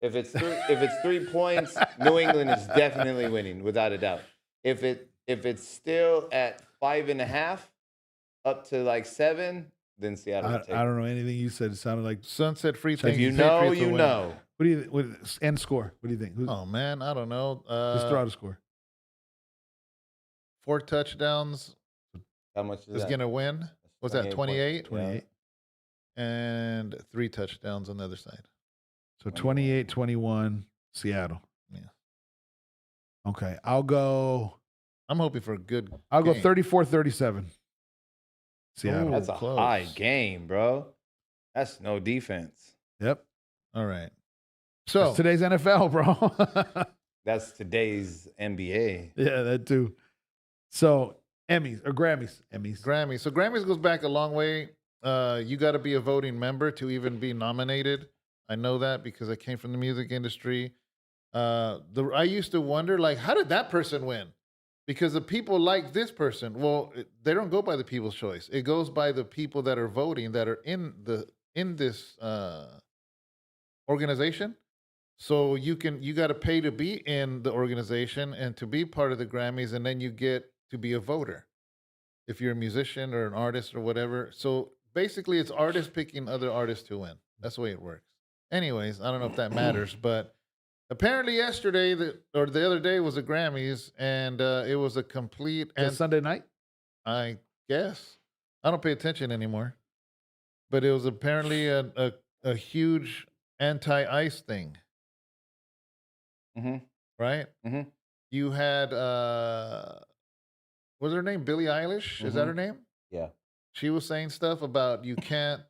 if it's 3 points, New England is definitely winning without a doubt. If it's still at 5.5 up to like 7, then Seattle will take I don't know anything you said. It sounded like Sunset free If thing. If you know, you know. what do you end score? What do you think? Oh man, I don't know. Just throw out a score. 4 touchdowns How much is is that? gonna win. Was that 28? 28. And 3 touchdowns on the other side. So 28-21 Seattle. Yeah. Okay. I'll go I'm hoping for a good. I'll go game. 34-37. Seattle. Ooh. That's a Close. high game, bro. That's no defense. Yep. All right. So That's today's NFL, bro. That's today's NBA. Yeah, that too. So Emmys or Grammys. Emmys. Grammy. So Grammys goes back a long way. You got to be a voting member to even be nominated. I know that because I came from the music industry. I used to wonder, like, how did that person win? Because the people like this person. Well, they don't go by the people's choice. It goes by the people that are voting that are in this organization. So you got to pay to be in the organization and to be part of the Grammys, and then you get to be a voter if you're a musician or an artist or whatever. So basically, it's artists picking other artists to win. That's the way it works. Anyways, I don't know if that matters, but apparently yesterday or the other day was the Grammys, and it was a complete And Sunday night? I guess I don't pay attention anymore, but it was apparently a huge anti-ice thing, Mm-hmm. right? Mhm. You had what's her name? Billie Eilish? Is that her name? Yeah. She was saying stuff about you can't.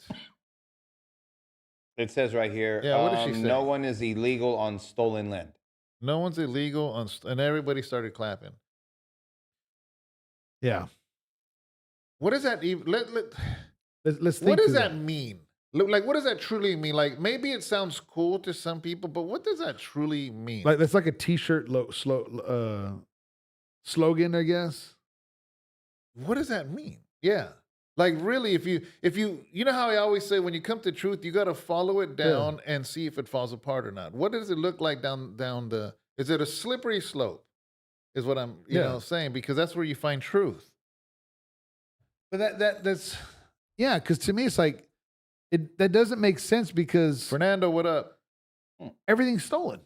It says right here. Yeah, what did she say? No one is illegal on stolen land. No one's illegal and everybody started clapping. Yeah. What does that even? Let's think What does through that mean? Like, what does that truly mean? Like, maybe it sounds cool to some people, but what does that truly mean? Like that's like a T-shirt slogan, I guess. What does that mean? Yeah. Like, really, if you know how I always say when you come to truth, you got to follow it down and see if it falls apart or not. What does it look like down the? Is it a slippery slope? Is what I'm saying, because that's where you find truth. But that's yeah, because to me it's like That doesn't make sense because Fernando, what up? everything's stolen.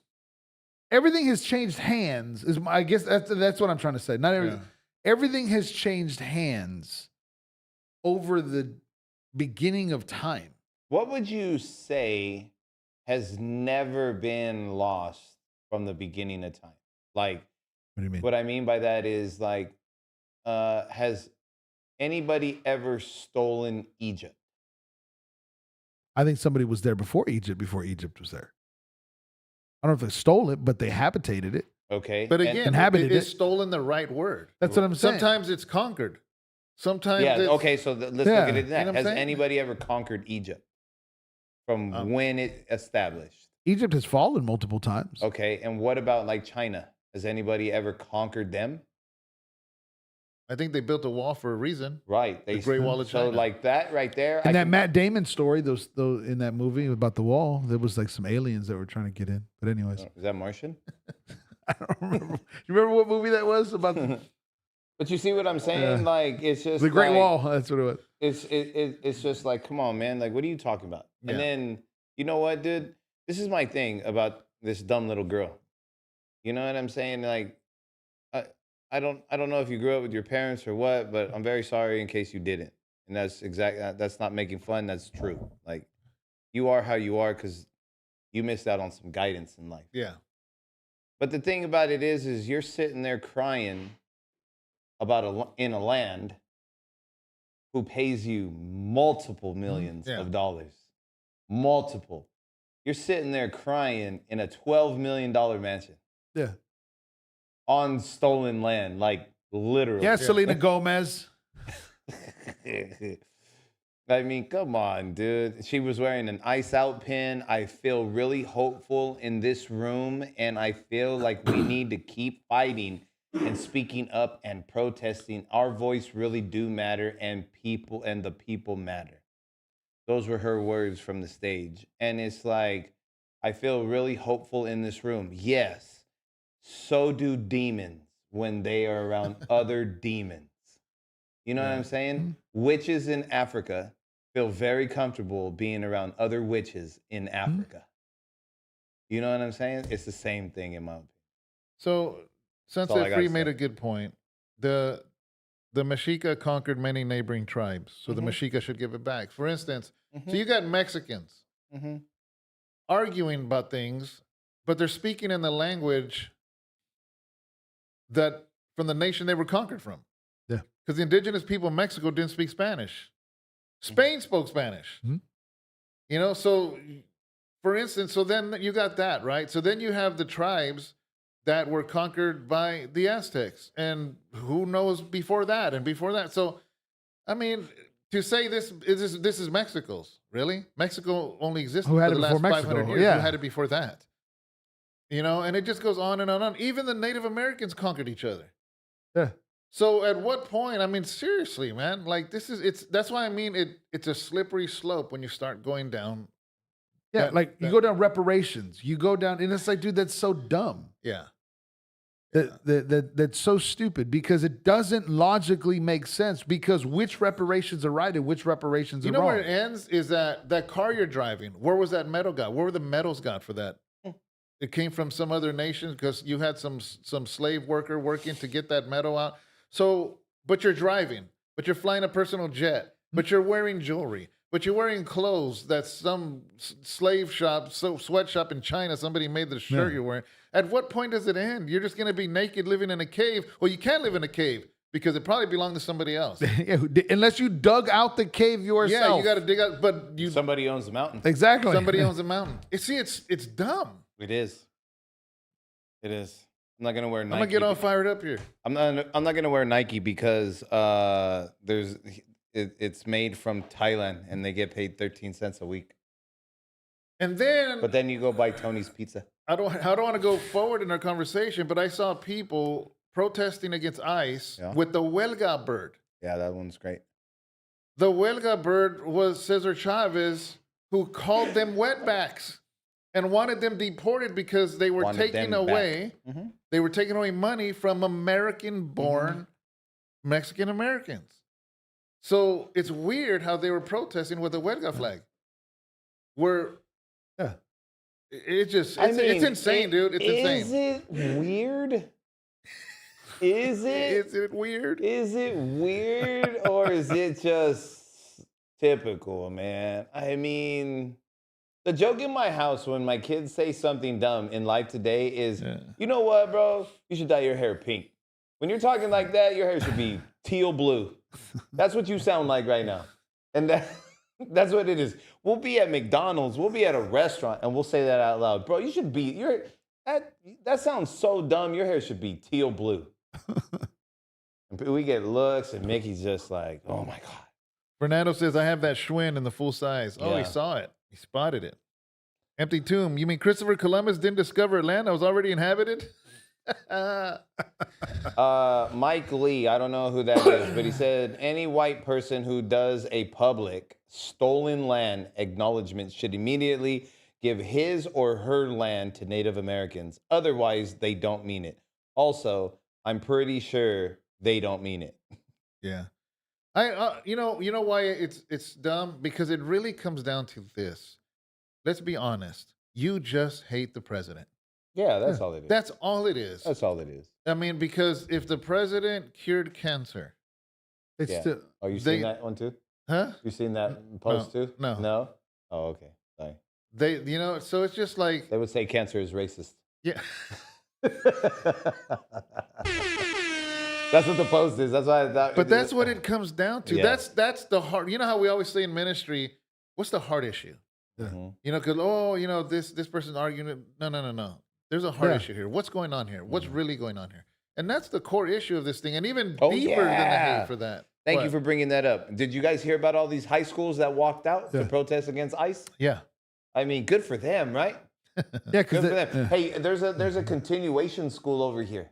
Everything has changed hands. I guess that's what I'm trying to say. Not everything. Yeah. Everything has changed hands over the beginning of time. What would you say has never been lost from the beginning of time? Like, What do you mean? what I mean by that is like, has anybody ever stolen Egypt? I think somebody was there before Egypt was there. I don't know if they stole it, but they habitated it. Okay. But again, Inhabited is it. stolen the right word? That's what I'm saying. Sometimes it's conquered. Sometimes yeah. it's, Okay. So let's look Yeah. at it. You That know what I'm has saying? anybody ever conquered Egypt from when it established? Egypt has fallen multiple times. Okay. And what about like China? Has anybody ever conquered them? I think they built a wall for a reason. Right. The Great Wall of So China. like that right there. And I that can- Matt Damon story, those in that movie about the wall, there was like some aliens that were trying to get in. But anyways, is that Martian? I don't remember. You remember what movie that was about But you see what I'm saying? Yeah. Like it's just the Great like, Wall? That's what it was. It's just like, come on, man. Like, what are you talking about? Yeah. And then, you know what, dude? This is my thing about this dumb little girl. You know what I'm saying? Like, I don't know if you grew up with your parents or what, but I'm very sorry in case you didn't. And that's not making fun. That's true. Like, you are how you are because you missed out on some guidance in life. Yeah. But the thing about it is you're sitting there crying about in a land who pays you multiple millions Yeah. of dollars. Multiple. You're sitting there crying in a $12 million mansion Yeah. on stolen land, like literally. Yeah, Selena Gomez. I mean, come on, dude. She was wearing an Ice Out pin. I feel really hopeful in this room, and I feel like we need to keep fighting and speaking up and protesting. Our voice really do matter, and the people matter. Those were her words from the stage. And it's like, I feel really hopeful in this room. Yes, so do demons when they are around other demons. You know what I'm saying? Witches in Africa feel very comfortable being around other witches in Africa. You know what I'm saying? It's the same thing in my opinion. So, all I Sunset gotta Free say. made a good point. The Mexica conquered many neighboring tribes, so the Mexica should give it back. For instance, so you got Mexicans arguing about things, but they're speaking in the language that from the nation they were conquered from. Yeah. Because the indigenous people of Mexico didn't speak Spanish. Spain spoke Spanish. You know, so for instance, so then you got that, right? So then you have the tribes that were conquered by the Aztecs, and who knows before that and before that. So, I mean, to say this is Mexico's, really? Mexico only existed Who had for the it last before 500 Mexico? years. Yeah. Who had it before that? You know, and it just goes on and on and on. Even the Native Americans conquered each other. Yeah. So at what point? I mean, seriously, man. Like that's why I mean it's a slippery slope when you start going down. Yeah, you go down reparations. You go down, and it's like, dude, that's so dumb. Yeah. That's so stupid because it doesn't logically make sense because which reparations are right and which reparations are You know wrong. where it ends is that car you're driving. Where was that metal got? Where were the metals got for that? It came from some other nation because you had some slave worker working to get that metal out. So, but you're driving, but you're flying a personal jet, but you're wearing jewelry, but you're wearing clothes that some slave shop, sweatshop in China, somebody made the shirt you're wearing. At what point does it end? You're just going to be naked living in a cave. Well, you can't live in a cave because it probably belonged to somebody else. Unless you dug out the cave yourself. Yeah, you got to dig out, but Somebody owns the mountain. Exactly. somebody owns a mountain. See, it's dumb. It is. It is. I'm not gonna wear Nike. I'm gonna get all fired up here. I'm not gonna wear Nike because it's made from Thailand and they get paid 13 cents a week. And then, But then you go buy Tony's Pizza. I don't want to go forward in our conversation, but I saw people protesting against ICE with the Huelga bird. Yeah, that one's great. The Huelga bird was Cesar Chavez, who called them wetbacks and wanted them deported because they were taking away they were taking away money from American-born Mexican Americans. So it's weird how they were protesting with the Huelga flag. we're Yeah. it's I mean, it's insane, dude. It's insane. Is it weird? Is it? Is it weird? Is it weird or is it just typical, man? I mean, the joke in my house when my kids say something dumb in life today is, you know what, bro? You should dye your hair pink. When you're talking like that, your hair should be teal blue. That's what you sound like right now. And that's what it is. We'll be at McDonald's, we'll be at a restaurant, and we'll say that out loud. Bro, you should be, that sounds so dumb. Your hair should be teal blue. We get looks, and Mickey's just like, oh my God. Fernando says, I have that Schwinn in the full size. Oh, he saw it. He spotted it. Empty Tomb. You mean Christopher Columbus didn't discover Atlanta? It was already inhabited? Mike Lee, I don't know who that is, but he said any white person who does a public stolen land acknowledgement should immediately give his or her land to Native Americans. Otherwise, they don't mean it. Also, I'm pretty sure they don't mean it. Yeah. You know why it's dumb? Because it really comes down to this. Let's be honest. You just hate the president. Yeah, that's all it is. That's all it is. That's all it is. I mean, because if the president cured cancer, It's still. Oh, you seen that one too? huh? You seen that post too? No. No? Oh, okay. Sorry. So it's just like, They would say cancer is racist. yeah. That's what the post is. That's why I thought. But that's what it comes down to. Yeah. That's the hard. You know how we always say in ministry, what's the hard issue? Mhm. You know, because this person's arguing. No. There's a hard issue here. What's going on here? What's really going on here? And that's the core issue of this thing, and even deeper than the hate for that. Thank What? you for bringing that up. Did you guys hear about all these high schools that walked out to protest against ICE? Yeah. I mean, good for them, right? Yeah, Good because for them. Hey, there's a continuation school over here.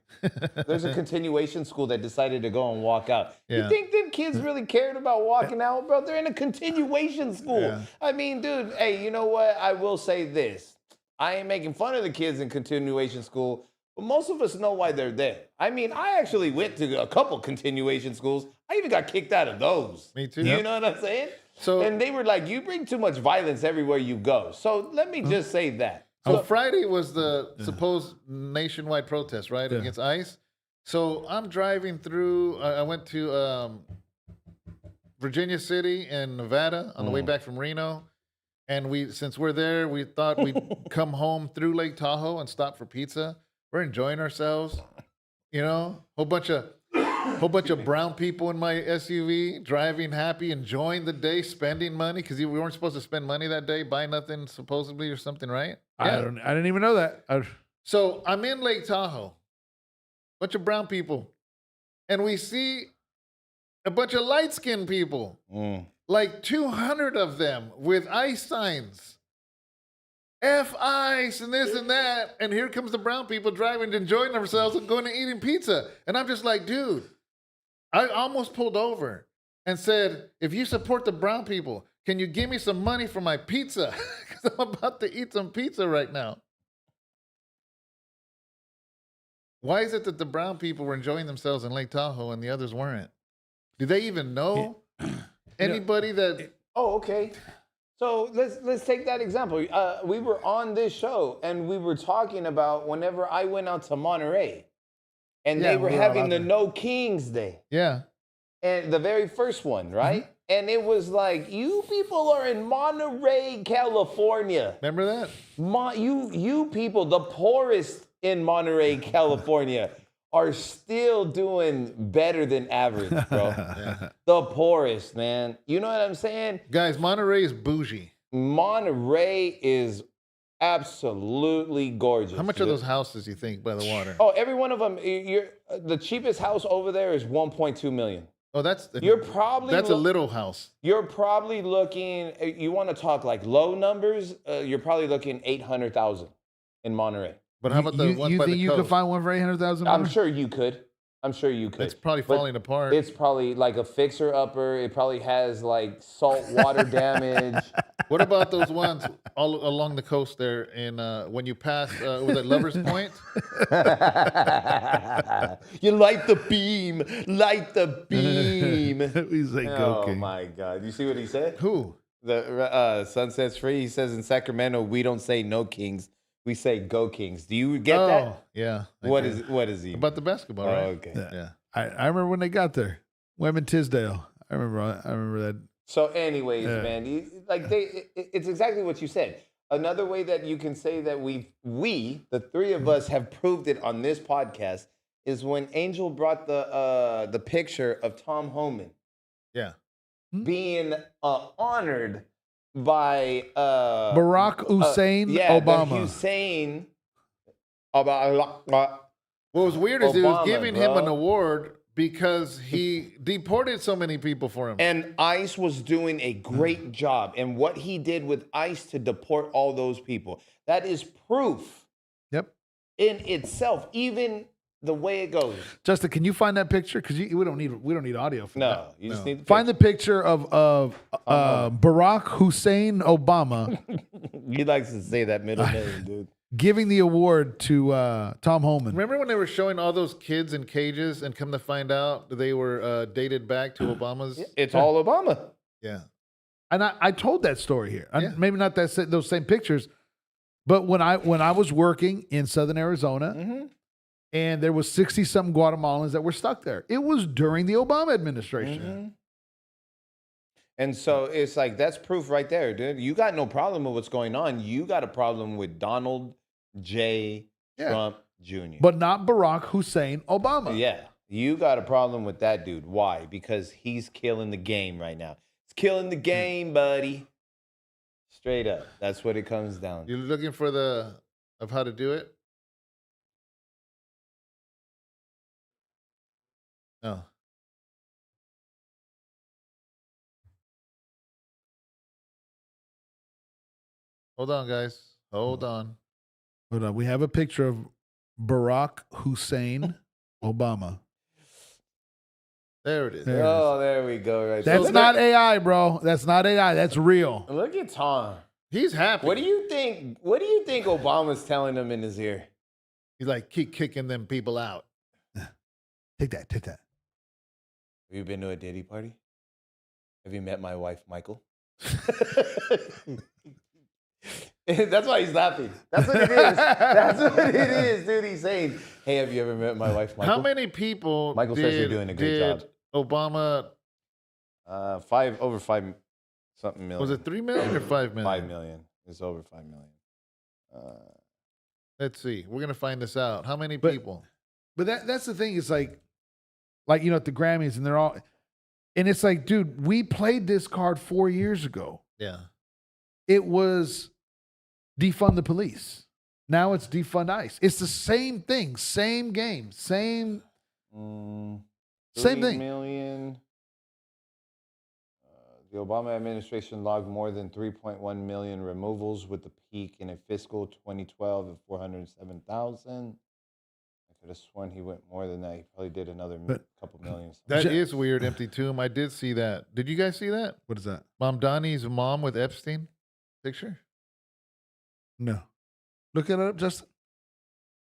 There's a continuation school that decided to go and walk out. Yeah. You think them kids really cared about walking out, bro? They're in a continuation school. Yeah. I mean, dude, hey, you know what? I will say this. I ain't making fun of the kids in continuation school, but most of us know why they're there. I mean, I actually went to a couple continuation schools. I even got kicked out of those. Me too. You know what I'm saying? So- and they were like, you bring too much violence everywhere you go. So let me just say that. So Friday was the supposed nationwide protest, right, against ICE. So I'm driving through. I went to Virginia City and Nevada on the way back from Reno, and since we're there, we thought we'd come home through Lake Tahoe and stop for pizza. We're enjoying ourselves, you know, whole bunch of brown people in my SUV driving happy, enjoying the day, spending money because we weren't supposed to spend money that day, buy nothing supposedly or something, right? I didn't even know that. So I'm in Lake Tahoe, bunch of brown people, and we see a bunch of light-skinned people, like 200 of them with ICE signs. F ICE and this and that. And here comes the brown people driving, enjoying themselves and going and eating pizza. And I'm just like, dude, I almost pulled over and said, if you support the brown people, can you give me some money for my pizza? Because I'm about to eat some pizza right now. Why is it that the brown people were enjoying themselves in Lake Tahoe and the others weren't? Do they even know anybody that... Oh, okay. So let's take that example. We were on this show and we were talking about whenever I went out to Monterey and they were having the No Kings Day. Yeah. And the very first one, right? And it was like, you people are in Monterey, California. Remember that? You people, the poorest in Monterey, California, are still doing better than average, bro. The poorest, man. You know what I'm saying? Guys, Monterey is bougie. Monterey is absolutely gorgeous. How much are those houses, you think, by the water? Oh, every one of them. The cheapest house over there is $1.2 million. Oh, that's a little house. You're probably looking. You want to talk like low numbers? You're probably looking 800,000 in Monterey. But how about the one by the coast? You could find one for 800,000? I'm sure you could. It's probably falling apart. It's probably like a fixer-upper. It probably has like salt water damage. What about those ones all along the coast there in when you pass was it Lover's Point? You light the beam. Light the beam. He's like, Oh okay. my God. You see what he said? Who? The Sunset's Free. He says in Sacramento, we don't say no Kings, we say go Kings. Do you get that? Yeah. What is he? About the basketball, right? Okay. Yeah. I remember when they got there. Women Tisdale. I remember that. So, anyways, man, it's exactly what you said. Another way that you can say that the three of us, have proved it on this podcast is when Angel brought the picture of Tom Homan. Yeah. Being honored by Barack Hussein Obama. Hussein. What was weird is he was giving him an bro. award because he deported so many people for him. And ICE was doing a great job. And what he did with ICE to deport all those people, that is proof in itself, even the way it goes. Justin, can you find that picture? Because we don't need audio for that. No, you just need the find the picture of Barack Hussein Obama. He likes to say that middle name, dude. Giving the award to Tom Homan. Remember when they were showing all those kids in cages and come to find out they were dated back to Obama's? It's all Obama. Yeah. And I told that story here. Maybe not those same pictures, but when I was working in Southern Arizona, and there was 60-something Guatemalans that were stuck there. It was during the Obama administration. And so it's like, that's proof right there, dude. You got no problem with what's going on. You got a problem with Donald J. Trump Jr. But not Barack Hussein Obama. Yeah. You got a problem with that dude. Why? Because he's killing the game right now. He's killing the game, buddy. Straight up. That's what it comes down to. You're looking for of how to do it? Oh. Hold on, guys. Hold on. We have a picture of Barack Hussein Obama. There it is. There we go. Right. That's not AI, bro. That's not AI. That's real. Look at Tom. He's happy. What do you think? What do you think Obama's telling him in his ear? He's like, keep kicking them people out. Take that. Have you been to a Diddy party? Have you met my wife, Michael? That's why he's laughing. That's what it is. That's what it is, dude. He's saying, hey, have you ever met my wife, Michael? How many people Michael says you're doing a great job. Obama, over 5 something million. was it 3 million or 5 million? 5 million. It's over 5 million. Let's see. We're gonna find this out. How many people? But that's the thing. It's like at the Grammys, and they're all, and it's like, dude, we played this card 4 years ago. Yeah. It was defund the police. Now it's defund ICE. It's the same thing, same game, same thing. 3 million. The Obama administration logged more than 3.1 million removals, with the peak in a fiscal 2012 of 407,000. I could have sworn he went more than that. He probably did another couple million. That is weird, Empty Tomb. I did see that. Did you guys see that? What is that? Mom Donnie's mom with Epstein picture? No. Look it up, Justin.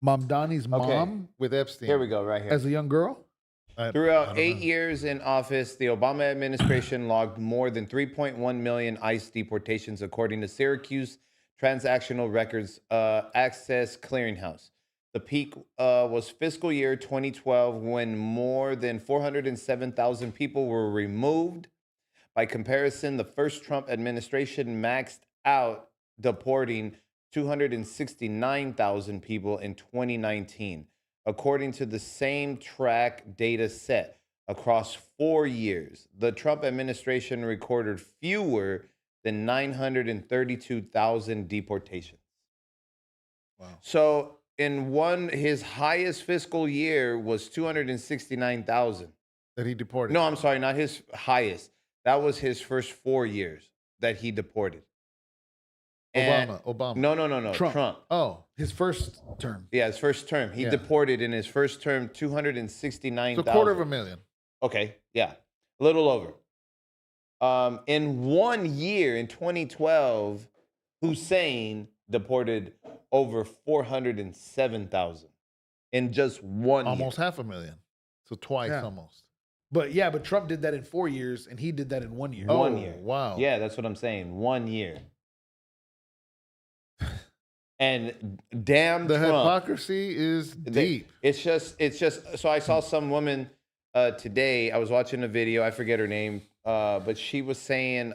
Mom Donnie's mom with Epstein. Here we go, right here. As a young girl? Throughout 8 years in office, the Obama administration logged more than 3.1 million ICE deportations, according to Syracuse Transactional Records Access Clearinghouse. The peak was fiscal year 2012, when more than 407,000 people were removed. By comparison, the first Trump administration maxed out deporting 269,000 people in 2019. According to the same track data set, across 4 years, the Trump administration recorded fewer than 932,000 deportations. Wow. So his highest fiscal year was 269,000. That he deported. No, I'm sorry, not his highest. That was his first 4 years that he deported. Obama. No. Trump. Oh, his first term. Yeah, his first term. He deported in his first term 269,000. So 250,000. Okay, yeah, a little over. In 1 year, in 2012, Hussein deported over 407,000 in just 1 year. Almost 500,000. So twice almost. But Trump did that in 4 years, and he did that in 1 year. Oh, 1 year. wow. Yeah, that's what I'm saying. 1 year. And damn, the Trump, hypocrisy is deep. It's just. So I saw some woman today. I was watching a video. I forget her name, but she was saying,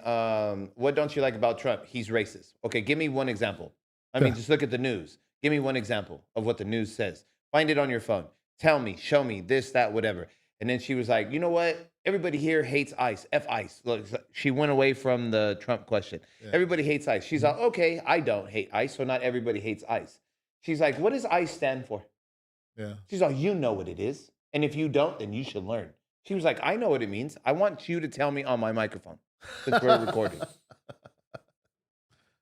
"What don't you like about Trump? He's racist." Okay, give me one example. I mean, just look at the news. Give me one example of what the news says. Find it on your phone. Tell me, show me this, that, whatever. And then she was like, you know what? Everybody here hates ICE. F ICE. Look, she went away from the Trump question. Yeah. Everybody hates ICE. She's like, okay, I don't hate ICE, so not everybody hates ICE. She's like, what does ICE stand for? Yeah. She's like, you know what it is. And if you don't, then you should learn. She was like, I know what it means. I want you to tell me on my microphone since we're recording.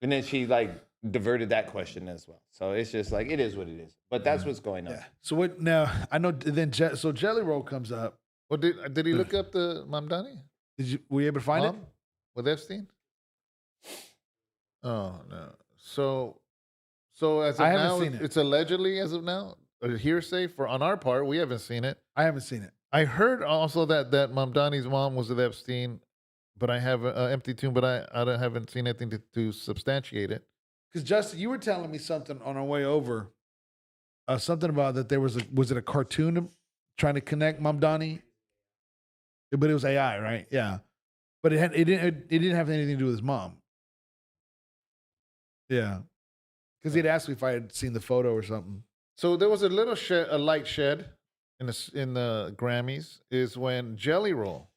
And then she like diverted that question as well. So it's just like, it is what it is. But that's what's going on. Yeah. So what now? I know. Then so Jelly Roll comes up. Well, did he look up the Mamdani? Were you able to find it with Epstein? Oh no. So as of I haven't now, seen it. It's allegedly as of now a hearsay on our part. We haven't seen it. I haven't seen it. I heard also that Mamdani's mom was with Epstein, but I have an empty tomb. But I haven't seen anything to substantiate it. Because Justin, you were telling me something on our way over. Something about that there was it a cartoon trying to connect Mamdani? But it was AI, right? Yeah. But it didn't have anything to do with his mom. Yeah. Because he'd asked me if I had seen the photo or something. So there was a light shed in the Grammys is when Jelly Roll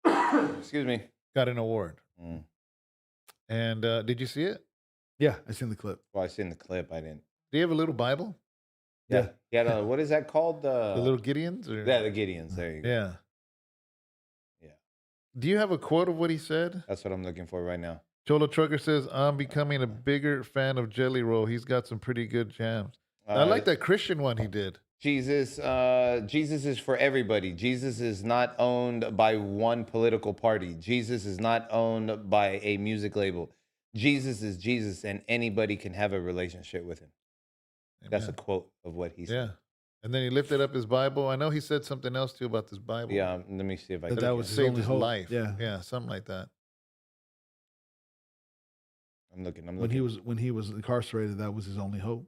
excuse me, got an award. And did you see it? Yeah, I seen the clip. Well, I seen the clip. I didn't. Do you have a little Bible? Yeah. Yeah. What is that called? The little Gideons? Yeah, the Gideons. There you go. Yeah. Yeah. Do you have a quote of what he said? That's what I'm looking for right now. Cholo Trucker says, I'm becoming a bigger fan of Jelly Roll. He's got some pretty good jams. I like that Christian one he did. Jesus is for everybody. Jesus is not owned by one political party. Jesus is not owned by a music label. Jesus is Jesus, and anybody can have a relationship with him. Amen. That's a quote of what he said. Yeah. And then he lifted up his Bible. I know he said something else, too, about this Bible. Yeah, let me see if I can. That was saved his hope. life. Yeah. Yeah, something like that. I'm looking. When he was incarcerated, that was his only hope.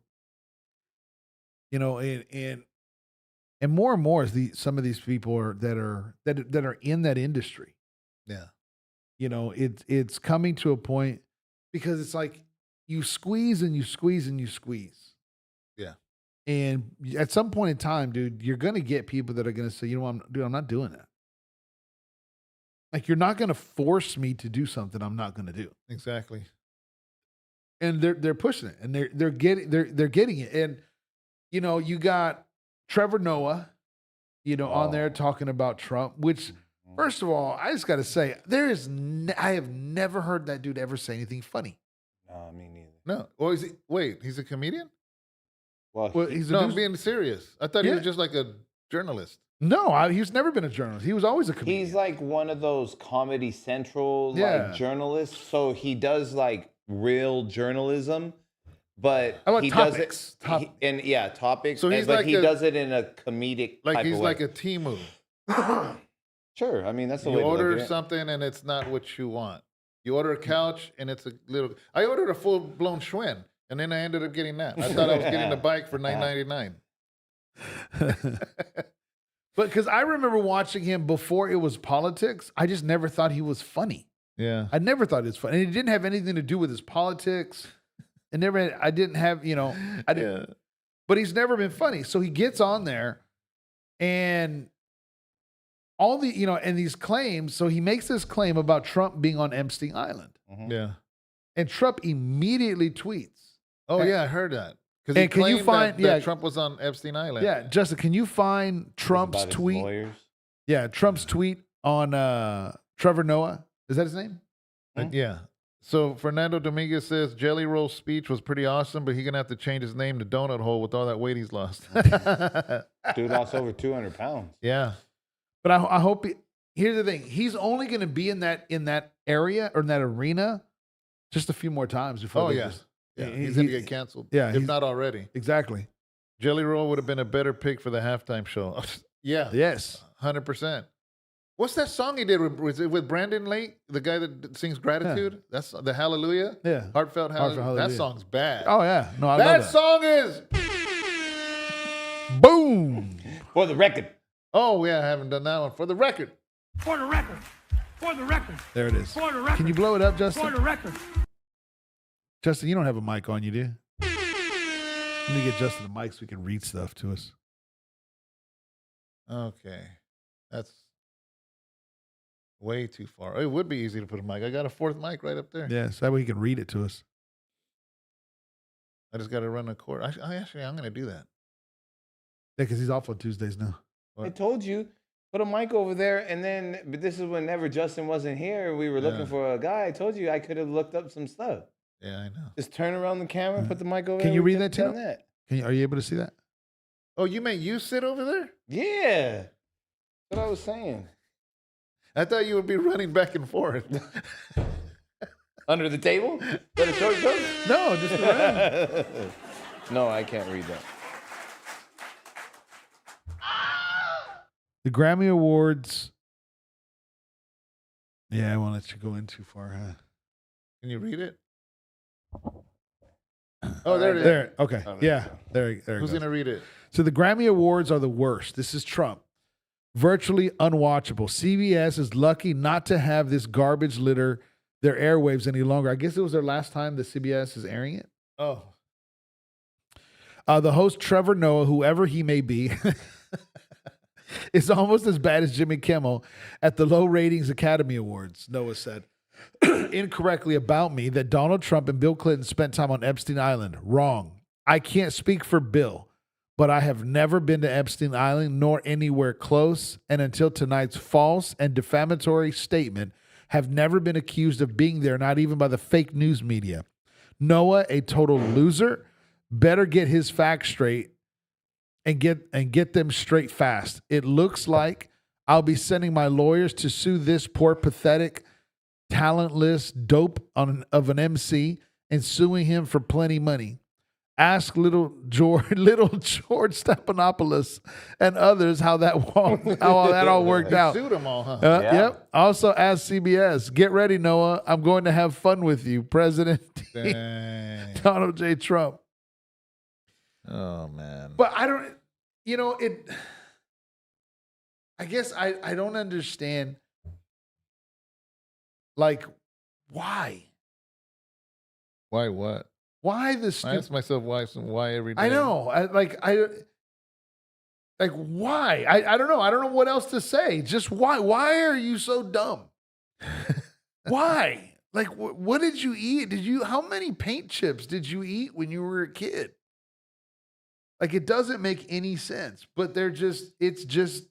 You know, and more as some of these people that are in that industry. Yeah. You know, it's coming to a point because it's like you squeeze and you squeeze and you squeeze. Yeah. And at some point in time, dude, you're going to get people that are going to say, you know, I'm not doing that. Like, you're not going to force me to do something I'm not going to do. Exactly. And they're pushing it, and they're getting it. And you know, you got Trevor Noah, you know, on there talking about Trump, which, first of all, I just got to say, I have never heard that dude ever say anything funny. No, me neither. No. Well, he's a comedian? Well, I'm being serious. I thought he was just like a journalist. No, he's never been a journalist. He was always a comedian. He's like one of those Comedy Central like journalists. So he does like real journalism. But he topics. does it, topics. So he's but he does it in a comedic like type he's of way. like a Temu. Sure, I mean that's the way. You to order look at something and it's not what you want. You order a couch and it's a little. I ordered a full blown Schwinn and then I ended up getting that. I thought I was getting a bike for $9.99. But because I remember watching him before it was politics, I just never thought he was funny. Yeah, I never thought it was funny, and it didn't have anything to do with his politics. I didn't have, you know, I didn't, but he's never been funny. So he gets on there and all the, you know, and these claims. So he makes this claim about Trump being on Epstein Island. Mm-hmm. Yeah. And Trump immediately tweets. Oh, yeah, I heard that. Because can you find that Trump was on Epstein Island. Yeah, Justin, can you find Trump's tweet? Lawyers? Yeah, Trump's tweet on Trevor Noah. Is that his name? Yeah. So Fernando Dominguez says Jelly Roll's speech was pretty awesome, but he's gonna have to change his name to Donut Hole with all that weight he's lost. Dude lost over 200 pounds. Yeah, but I hope. Here's the thing: he's only going to be in that area or in that arena just a few more times before. He's gonna get canceled. Yeah, if not already. Exactly. Jelly Roll would have been a better pick for the halftime show. Yeah. Yes. 100%. What's that song he did with Brandon Lake, the guy that sings Gratitude? That's the Hallelujah. Yeah. Heartfelt Hallelujah. That Hallelujah. song's bad. Oh, yeah. No, I love That that. song is Boom. For the record. Oh, yeah, I haven't done that one. For the record. For the record. For the record. There it is. For the record. Can you blow it up, Justin? For the record. Justin, you don't have a mic on you, do you? Let me get Justin a mic so we can read stuff to us. Okay. That's way too far. It would be easy to put a mic. I got a fourth mic right up there. Yeah, so that way he can read it to us. I just got to run a cord. I'm going to do that. Yeah, because he's off on Tuesdays now. I told you, put a mic over there, and then, but this is whenever Justin wasn't here, we were looking for a guy. I told you I could have looked up some stuff. Yeah, I know. Just turn around the camera, put the mic over there. Can you we read that, could've Tino? done that. Are you able to see that? Oh, you meant you sit over there? Yeah. That's what I was saying. I thought you would be running back and forth. Under the table? Is that a short joke? No, just around. No, I can't read that. The Grammy Awards. Yeah, I won't let you go in too far, huh? Can you read it? Oh, there it is. There. Okay. Oh, Yeah. There Who's goes. going to read it? So the Grammy Awards are the worst. This is Trump. Virtually unwatchable. CBS is lucky not to have this garbage litter their airwaves any longer. I guess it was their last time that CBS is airing it. Oh. The host, Trevor Noah, whoever he may be, is almost as bad as Jimmy Kimmel at the low ratings Academy Awards, Noah said incorrectly about me that Donald Trump and Bill Clinton spent time on Epstein Island. Wrong. I can't speak for Bill, but I have never been to Epstein Island nor anywhere close, and until tonight's false and defamatory statement, have never been accused of being there, not even by the fake news media. Noah, a total loser, better get his facts straight and get them straight fast. It looks like I'll be sending my lawyers to sue this poor, pathetic, talentless dope of an MC and suing him for plenty money. Ask little George Stephanopoulos and others how that all worked out. Sued them all, huh? Yeah. Yep. Also ask CBS. Get ready, Noah. I'm going to have fun with you, President Dang. Donald J. Trump. Oh, man. But I don't, I guess I don't understand, like, why? Why what? Why the I stupid? ask myself why every day. I know. Why? I don't know. I don't know what else to say. Just why? Why are you so dumb? Why? Like, what did you eat? How many paint chips did you eat when you were a kid? Like, it doesn't make any sense, but it's just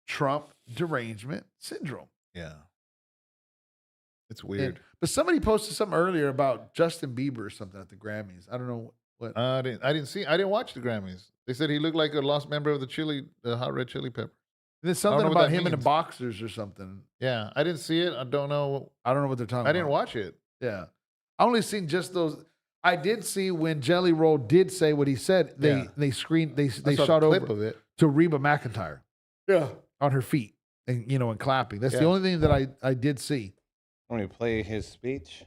Trump derangement syndrome. Yeah. It's weird. But somebody posted something earlier about Justin Bieber or something at the Grammys. I don't know what. I didn't watch the Grammys. They said he looked like a lost member of the Hot Red Chili Pepper. There's something what about that him in the means. boxers or something. Yeah, I didn't see it. I don't know. I don't know what they're talking about. I didn't watch it. Yeah. I only seen just those. I did see when Jelly Roll did say what he said, they screened, they I saw shot the clip over of it. to Reba McEntire. Yeah. On her feet and clapping. That's the only thing that I did see. Want me to play his speech?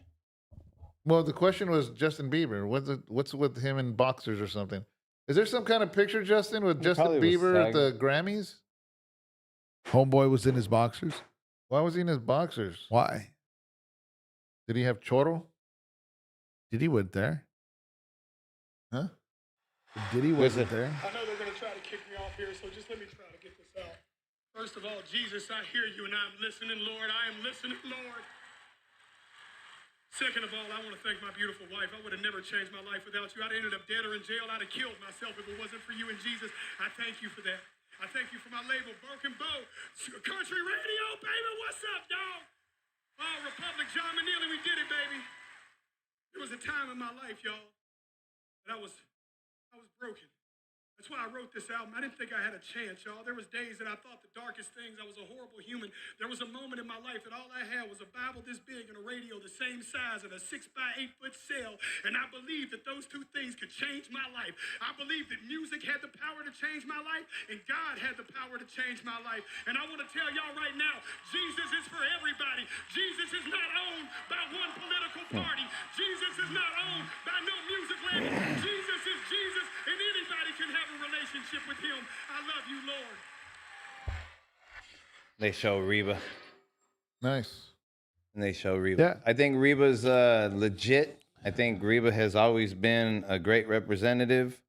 Well, the question was Justin Bieber. What's with him in boxers or something? Is there some kind of picture, Justin, with Justin probably was Bieber at the tagged. Grammys? Homeboy was in his boxers. Why was he in his boxers? Why? Did he have choro? Diddy went there. Huh? Diddy wasn't there. I know they're going to try to kick me off here, so just let me try to get this out. First of all, Jesus, I hear you and I'm listening, Lord. I am listening, Lord. Second of all, I want to thank my beautiful wife. I would have never changed my life without you. I'd ended up dead or in jail. I'd have killed myself if it wasn't for you and Jesus. I thank you for that. I thank you for my label, Broken Bow. Country radio, baby. What's up, dog? Oh, Republic, John Manili, we did it, baby. There was a time in my life, y'all, that I was broken. I That's why I wrote this album. I didn't think I had a chance, y'all. There was days that I thought the darkest things. I was a horrible human. There was a moment in my life that all I had was a Bible this big and a radio the same size and a 6x8 foot cell. And I believed that those two things could change my life. I believed that music had the power to change my life and God had the power to change my life. And I want to tell y'all right now, Jesus is for everybody. Jesus is not owned by one political party. Jesus is not owned by no music label. Jesus is Jesus, and anybody can have a relationship with him. I love you, Lord. They show Reba. Nice. And they show Reba. Yeah. I think Reba's legit. I think Reba has always been a great representative.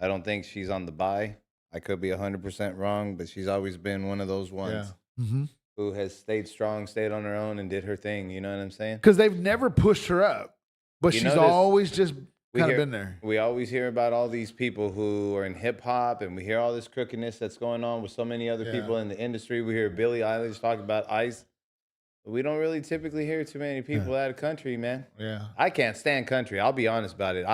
I don't think she's on the buy. I could be 100% wrong, but she's always been one of those ones who has stayed strong, stayed on her own, and did her thing. You know what I'm saying? Because they've never pushed her up, but You she's notice always just kind of been there. We always hear about all these people who are in hip hop, and we hear all this crookedness that's going on with so many other people in the industry. We hear Billie Eilish talk about ICE. But we don't really typically hear too many people out of country, man. Yeah. I can't stand country. I'll be honest about it.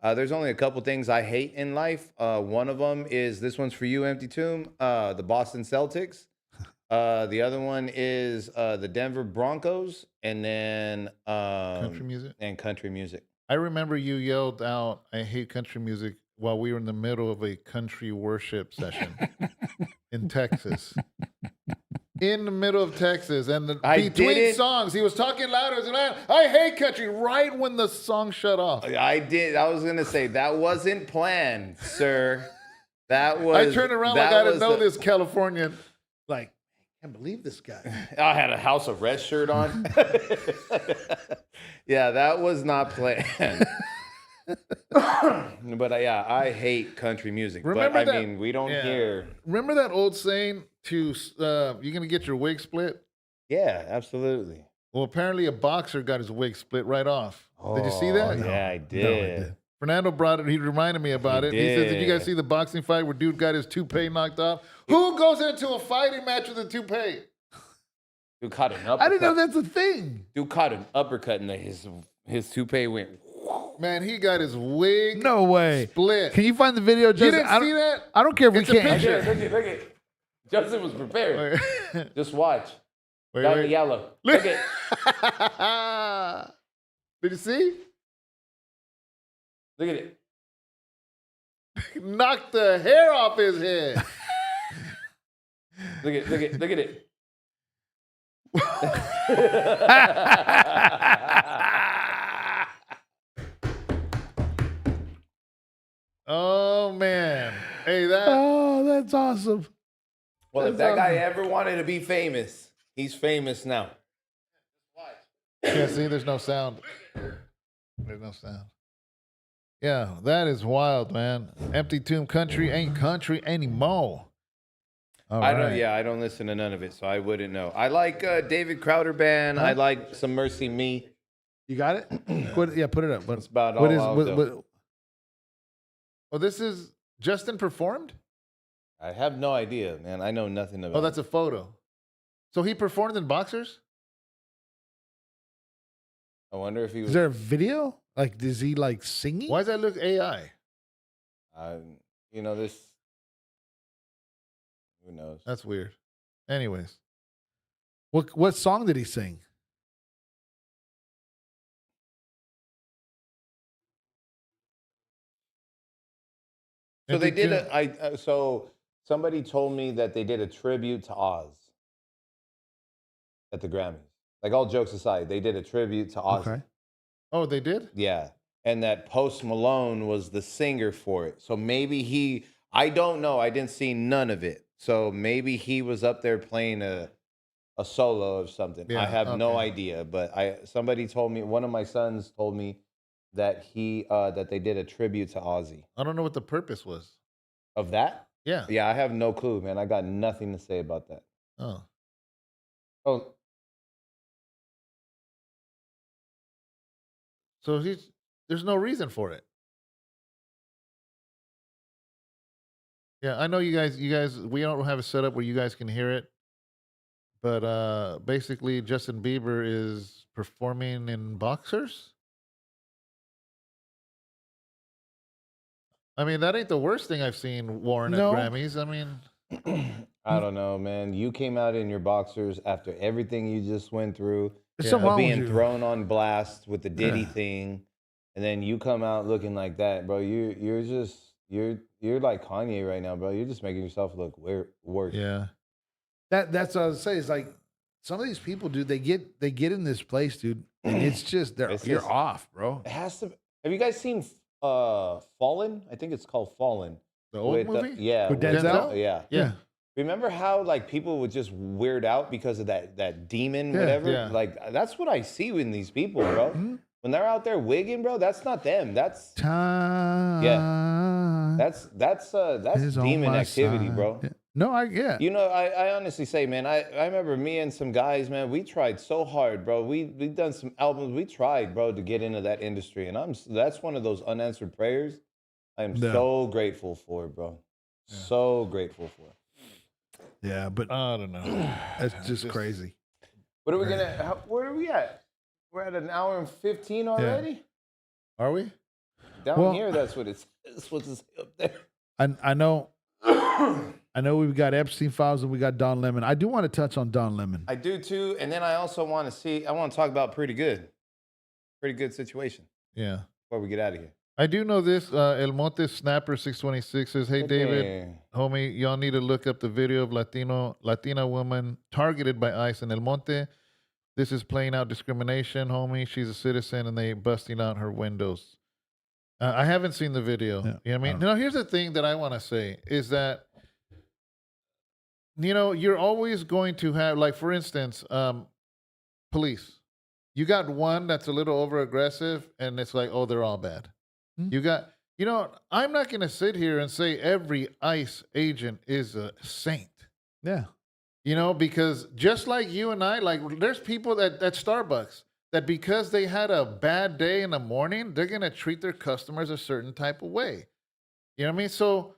There's only a couple things I hate in life. One of them is, this one's for you, Empty Tomb, the Boston Celtics. The other one is the Denver Broncos, and then Country music. And country music. I remember you yelled out, "I hate country music," while we were in the middle of a country worship session in Texas. In the middle of Texas, and between songs, he was talking louder. I hate country. Right when the song shut off, I did. I was gonna say that wasn't planned, sir. That was. I turned around like I didn't know this Californian. Like, I can't believe this guy. I had a House of Rest shirt on. Yeah, that was not planned. But yeah, I hate country music. Remember but I mean, we don't hear. Remember that old saying to you're gonna get your wig split? Yeah, absolutely. Well, apparently a boxer got his wig split right off. Did you see that? Yeah, I did. No, I did. Fernando brought it. He reminded me about it. He says, "Did you guys see the boxing fight where dude got his toupee knocked off? Who goes into a fighting match with a toupee?" Dude caught an uppercut. I didn't know that's a thing. Dude caught an uppercut and his toupee went. Man, he got his wig No way. split. Can you find the video, You Justin? didn't see that? I don't care if It's a we can't. picture. Look at. Justin was prepared. Just watch. Wait, Got wait. the yellow. Look at. Did you see? Look at it. Knocked the hair off his head. Look at it. Oh man. Hey, that Oh, that's awesome. Well, if that guy ever wanted to be famous, he's famous now. yeah, see, there's no sound. There's no sound. Yeah, that is wild, man. Empty Tomb Country ain't country anymore. All I right. don't. Yeah, I don't listen to none of it, so I wouldn't know. I like David Crowder Band. I like Some Mercy Me. You got it? Put it up. That's about What all is? I'll What, do. what, Oh, this is Justin performed? I have no idea, man. I know nothing about. Oh, that's a photo. So he performed in boxers? I wonder if he was. is there a video? Like, is he like singing? Why does that look AI? You know this. Who knows? That's weird. Anyways. What song did he sing? So they Empty did Tomb- so somebody told me that they did a tribute to Oz at the Grammys. Like, all jokes aside, they did a tribute to Oz. Okay. Oh, they did? Yeah. And that Post Malone was the singer for it. So maybe I don't know. I didn't see none of it. So maybe he was up there playing a solo of something. Yeah, I have no okay. idea. But somebody told me, one of my sons told me that that they did a tribute to Ozzy. I don't know what the purpose was. Of that? Yeah. Yeah, I have no clue, man. I got nothing to say about that. Oh. Oh, So there's no reason for it. Yeah, I know you guys, we don't have a setup where you guys can hear it. But basically Justin Bieber is performing in boxers. I mean, that ain't the worst thing I've seen Warren No. at Grammys. I mean, I don't know, man. You came out in your boxers after everything you just went through, There's something wrong with being you. thrown on blast with the Diddy thing, and then you come out looking like that, bro. You're like Kanye right now, bro. You're just making yourself look worse. yeah. That's what I was saying. It's like some of these people, dude. They get in this place, dude, and it's just you're off, bro. It has to. Have you guys seen Fallen? I think it's called Fallen. The old movie? Yeah. With Denzel? Yeah. Yeah. Remember how like people would just weird out because of that demon, whatever? Yeah. Like that's what I see in these people, bro. When they're out there wigging, bro, that's not them. That's Time. that's is on demon my activity, side. bro. Yeah. No, You know, I honestly say, man, I remember me and some guys, man, we tried so hard, bro. We done some albums. We tried, bro, to get into that industry. And that's one of those unanswered prayers I am so grateful for, bro. Yeah. So grateful for. Yeah, but I don't know. that's just crazy. What are we where are we at? We're at an hour and 15 already? Are we? Down here, that's what it's up there. I know I know we've got Epstein files and we got Don Lemon. I do want to touch on Don Lemon. I do too, and then I also want to talk about pretty good situation. Yeah. Before we get out of here. I do know this. El Monte Snapper 626 says, "Hey David, homie, y'all need to look up the video of Latina woman targeted by ICE in El Monte. This is playing out discrimination, homie. She's a citizen, and they busting out her windows." I haven't seen the video. Yeah, You know what I mean? No, here's the thing that I want to say is that, you know, you're always going to have, like, for instance, police. You got one that's a little over aggressive, and it's like, oh, they're all bad. You got, you know, I'm not going to sit here and say every ICE agent is a saint. Yeah. You know, because just like you and I, like, there's people at Starbucks that because they had a bad day in the morning, they're going to treat their customers a certain type of way. You know what I mean? So,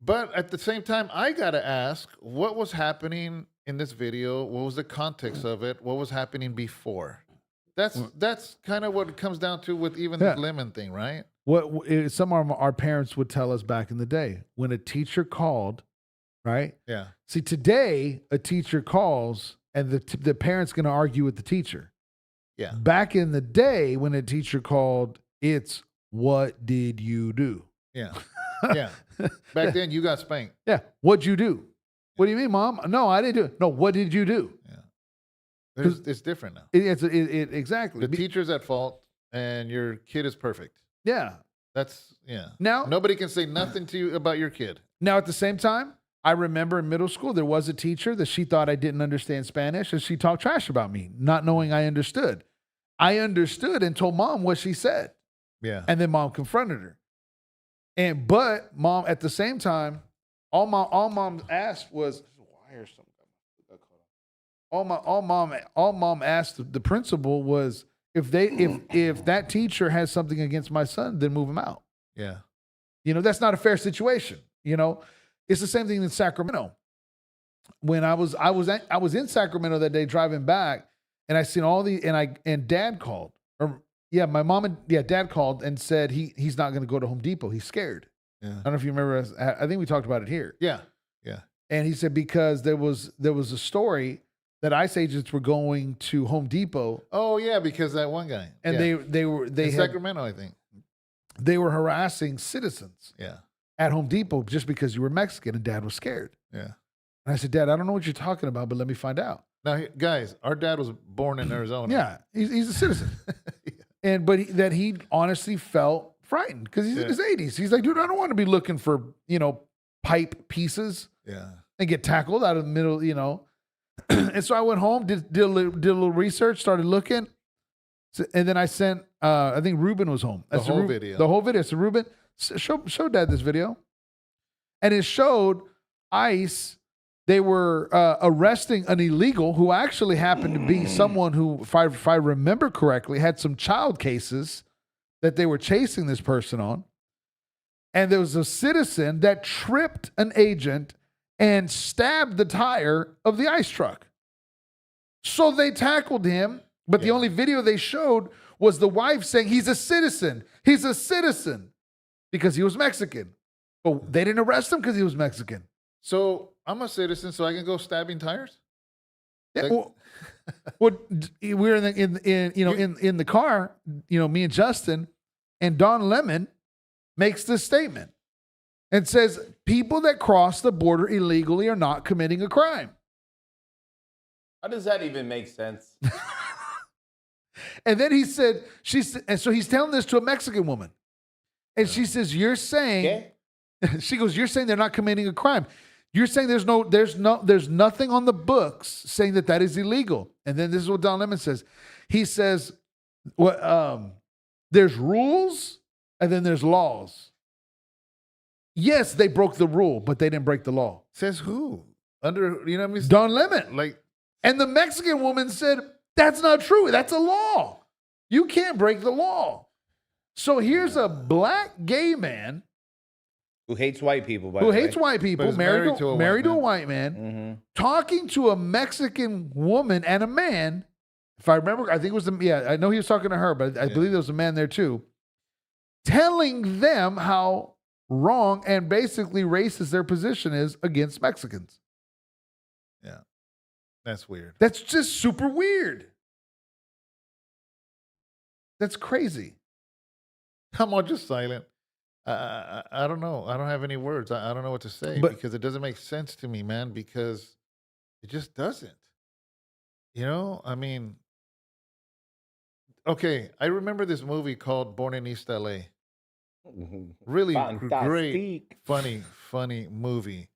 but at the same time, I got to ask, what was happening in this video? What was the context of it? What was happening before? That's kind of what it comes down to with even the lemon thing, right? What some of our parents would tell us back in the day when a teacher called, right? Yeah. See, today a teacher calls and the parent's going to argue with the teacher. Yeah. Back in the day when a teacher called, it's what did you do? Yeah. Yeah. Back then you got spanked. Yeah. What'd you do? What do you mean, Mom? No, I didn't do it. No, what did you do? Yeah. It's different now. Exactly. The teacher's at fault and your kid is perfect. Yeah. Now nobody can say nothing to you about your kid. Now, at the same time, I remember in middle school, there was a teacher that she thought I didn't understand Spanish and she talked trash about me, not knowing I understood. I understood and told Mom what she said. Yeah. And then Mom confronted her. But Mom, at the same time, all Mom asked was, all Mom asked the principal was, if that teacher has something against my son, then move him out. Yeah. You know, that's not a fair situation. You know, it's the same thing in Sacramento. When I was in Sacramento that day driving back, and I seen and Dad called. My mom and Dad called and said he's not going to go to Home Depot. He's scared. Yeah. I don't know if you remember. I think we talked about it here. Yeah. Yeah. And he said because there was a story that ICE agents were going to Home Depot. Oh yeah, because that one guy. And they were in Sacramento, I think. They were harassing citizens. Yeah. At Home Depot just because you were Mexican, and Dad was scared. Yeah. And I said, Dad, I don't know what you're talking about, but let me find out. Now, guys, our dad was born in Arizona. Yeah, he's a citizen. Yeah. But he honestly felt frightened because he's in his 80s. He's like, dude, I don't want to be looking for, pipe pieces. Yeah. And get tackled out of the middle, And so I went home, did a little research, started looking. And then I sent, I think Ruben was home. The whole video. The whole video. So Ruben, show Dad this video. And it showed ICE. They were arresting an illegal who actually happened to be someone who, if I remember correctly, had some child cases that they were chasing this person on. And there was a citizen that tripped an agent and stabbed the tire of the ICE truck. So they tackled him, but the only video they showed was the wife saying, he's a citizen. He's a citizen. because he was Mexican. But they didn't arrest him because he was Mexican. So I'm a citizen, so I can go stabbing tires. Yeah, we're in the car, me and Justin, and Don Lemon makes this statement and says people that cross the border illegally are not committing a crime. How does that even make sense? And then he said, and so he's telling this to a Mexican woman, and she says, "You're saying," she goes, "You're saying they're not committing a crime. You're saying there's nothing on the books saying that is illegal." And then this is what Don Lemon says. He says, there's rules and then there's laws. Yes, they broke the rule, but they didn't break the law. Says who? Under, you know what I mean? Don Lemon. Like, and the Mexican woman said, that's not true. That's a law. You can't break the law. So here's a black gay man who hates white people, who hates white people, married to a white man, talking to a Mexican woman and a man. If I remember, I think it was I know he was talking to her, but I believe there was a man there too, telling them how wrong and basically racist their position is against Mexicans. Yeah, that's weird. That's just super weird. That's crazy. I'm all just silent. I don't know. I don't have any words. I don't know what to say because it doesn't make sense to me, man, because it just doesn't. I mean, okay, I remember this movie called Born in East LA. Really great, funny movie.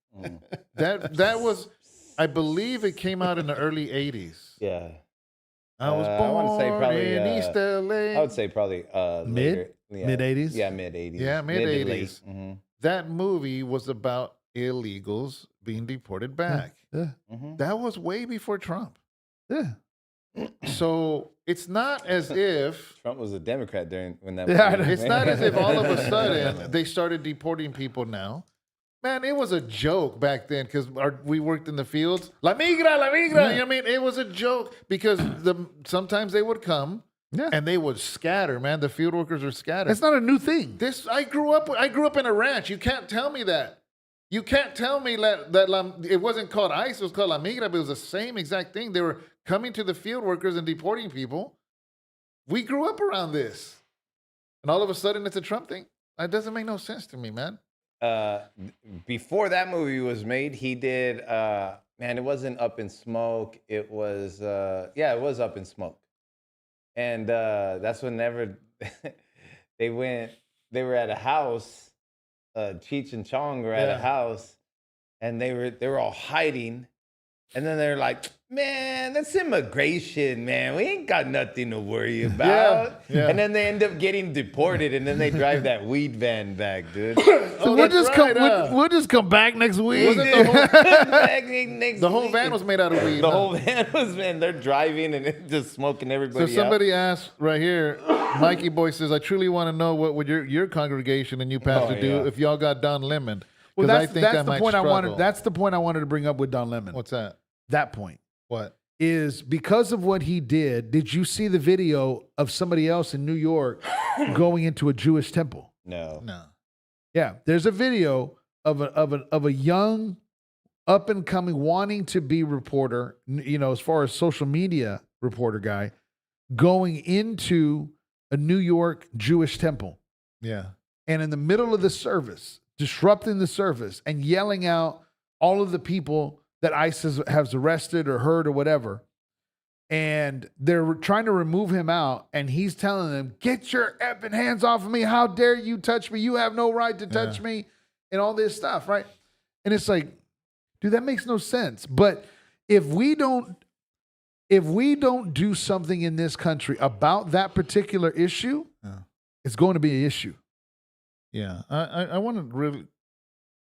That was, I believe it came out in the early 80s. Yeah. I was born in East LA. I would say probably mid-80s? Yeah, mid-80s. Yeah, mid-80s. Mm-hmm. That movie was about illegals being deported back. Yeah. Mm-hmm. That was way before Trump. Yeah. So it's not as if Trump was a Democrat when that movie. It's not as if all of a sudden they started deporting people now. Man, it was a joke back then because we worked in the fields. La migra, la migra. Yeah. You know what I mean? It was a joke because sometimes they would come and they would scatter, man. The field workers are scattered. It's not a new thing. I grew up in a ranch. You can't tell me that. You can't tell me that it wasn't called ICE, it was called La Migra, but it was the same exact thing. They were coming to the field workers and deporting people. We grew up around this. And all of a sudden it's a Trump thing. That doesn't make no sense to me, man. Before that movie was made, he did, it wasn't Up in Smoke. It was, it was Up in Smoke. And that's whenever they were at a house, Cheech and Chong were at a house, and they were all hiding. And then they're like, man, that's immigration, man. We ain't got nothing to worry about. Yeah. And then they end up getting deported, and then they drive that weed van back, dude. We'll just come back next week. The whole van was made out of weed. The whole van was, man, they're driving and just smoking everybody So somebody asked right here, Mikey Boy says, I truly want to know what would your congregation and you pastor do if y'all got Don Lemon. Well, that's the point I wanted. That's the point I wanted to bring up with Don Lemon. What's that? That point. What? Is because of what he did you see the video of somebody else in New York going into a Jewish temple? No. Yeah, there's a video of a young up and coming wanting to be reporter, as far as social media reporter guy, going into a New York Jewish temple. Yeah. And in the middle of the service, disrupting the service and yelling out all of the people that ICE has arrested or heard or whatever. And they're trying to remove him out. And he's telling them, get your effing hands off of me. How dare you touch me? You have no right to touch me. And all this stuff, right? And it's like, dude, that makes no sense. But if we don't do something in this country about that particular issue, it's going to be an issue. Yeah. I want to really...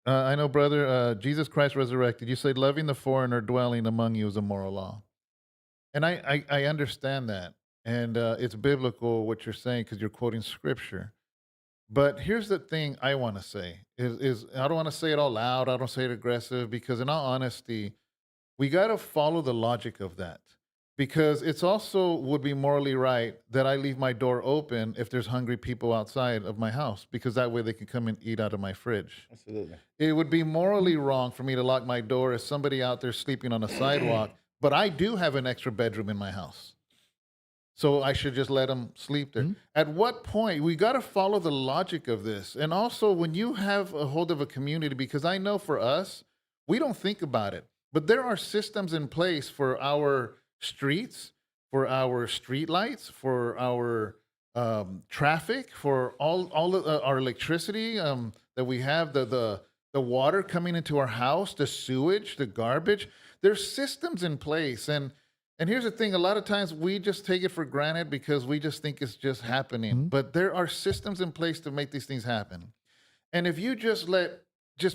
I know, brother, Jesus Christ resurrected. You say loving the foreigner dwelling among you is a moral law. And I understand that. And it's biblical what you're saying because you're quoting scripture. But here's the thing I want to say is I don't want to say it all loud. I don't say it aggressive because in all honesty, we got to follow the logic of that. because it's also would be morally right that I leave my door open if there's hungry people outside of my house, because that way they can come and eat out of my fridge. Absolutely. It would be morally wrong for me to lock my door if somebody out there sleeping on a sidewalk, but I do have an extra bedroom in my house. So I should just let them sleep there. At what point, we got to follow the logic of this. And also when you have a hold of a community, because I know for us, we don't think about it, but there are systems in place for our streets, for our street lights, for our traffic, for all of our electricity that we have, the water coming into our house, the sewage, the garbage. There's systems in place. And here's the thing, a lot of times we just take it for granted because we just think it's just happening. But there are systems in place to make these things happen. And if you just let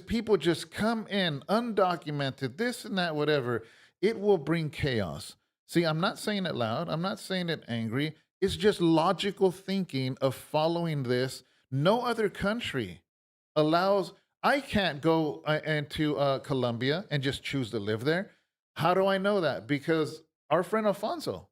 people just come in undocumented, this and that, whatever, it will bring chaos. See, I'm not saying it loud. I'm not saying it angry. It's just logical thinking of following this. No other country allows, I can't go into Colombia and just choose to live there. How do I know that? Because our friend Alfonso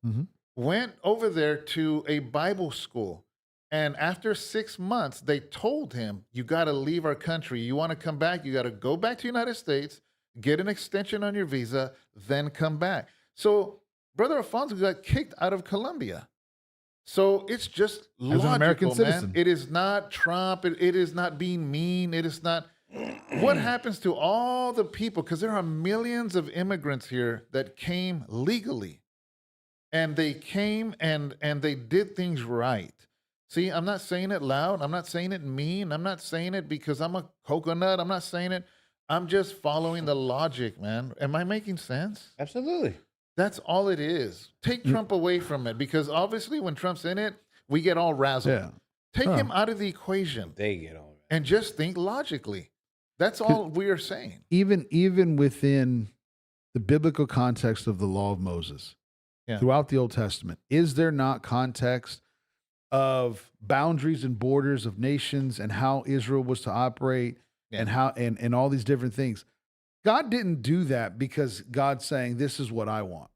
went over there to a Bible school. And after 6 months, they told him, you got to leave our country. You want to come back? You got to go back to the United States, get an extension on your visa, then come back. So Brother Alfonso got kicked out of Colombia. So it's just logical, an American man. citizen. It is not Trump. It is not being mean. It is not. What happens to all the people? Because there are millions of immigrants here that came legally. And they came and they did things right. See, I'm not saying it loud. I'm not saying it mean. I'm not saying it because I'm a coconut. I'm not saying it. I'm just following the logic, man. Am I making sense? Absolutely. That's all it is. Take Trump away from it, because obviously when Trump's in it, we get all razzled. Yeah. Take him out of the equation They get on it. and just think logically. That's all we are saying. Even within the biblical context of the law of Moses, throughout the Old Testament, is there not context of boundaries and borders of nations and how Israel was to operate and how and all these different things? God didn't do that because God's saying, this is what I want.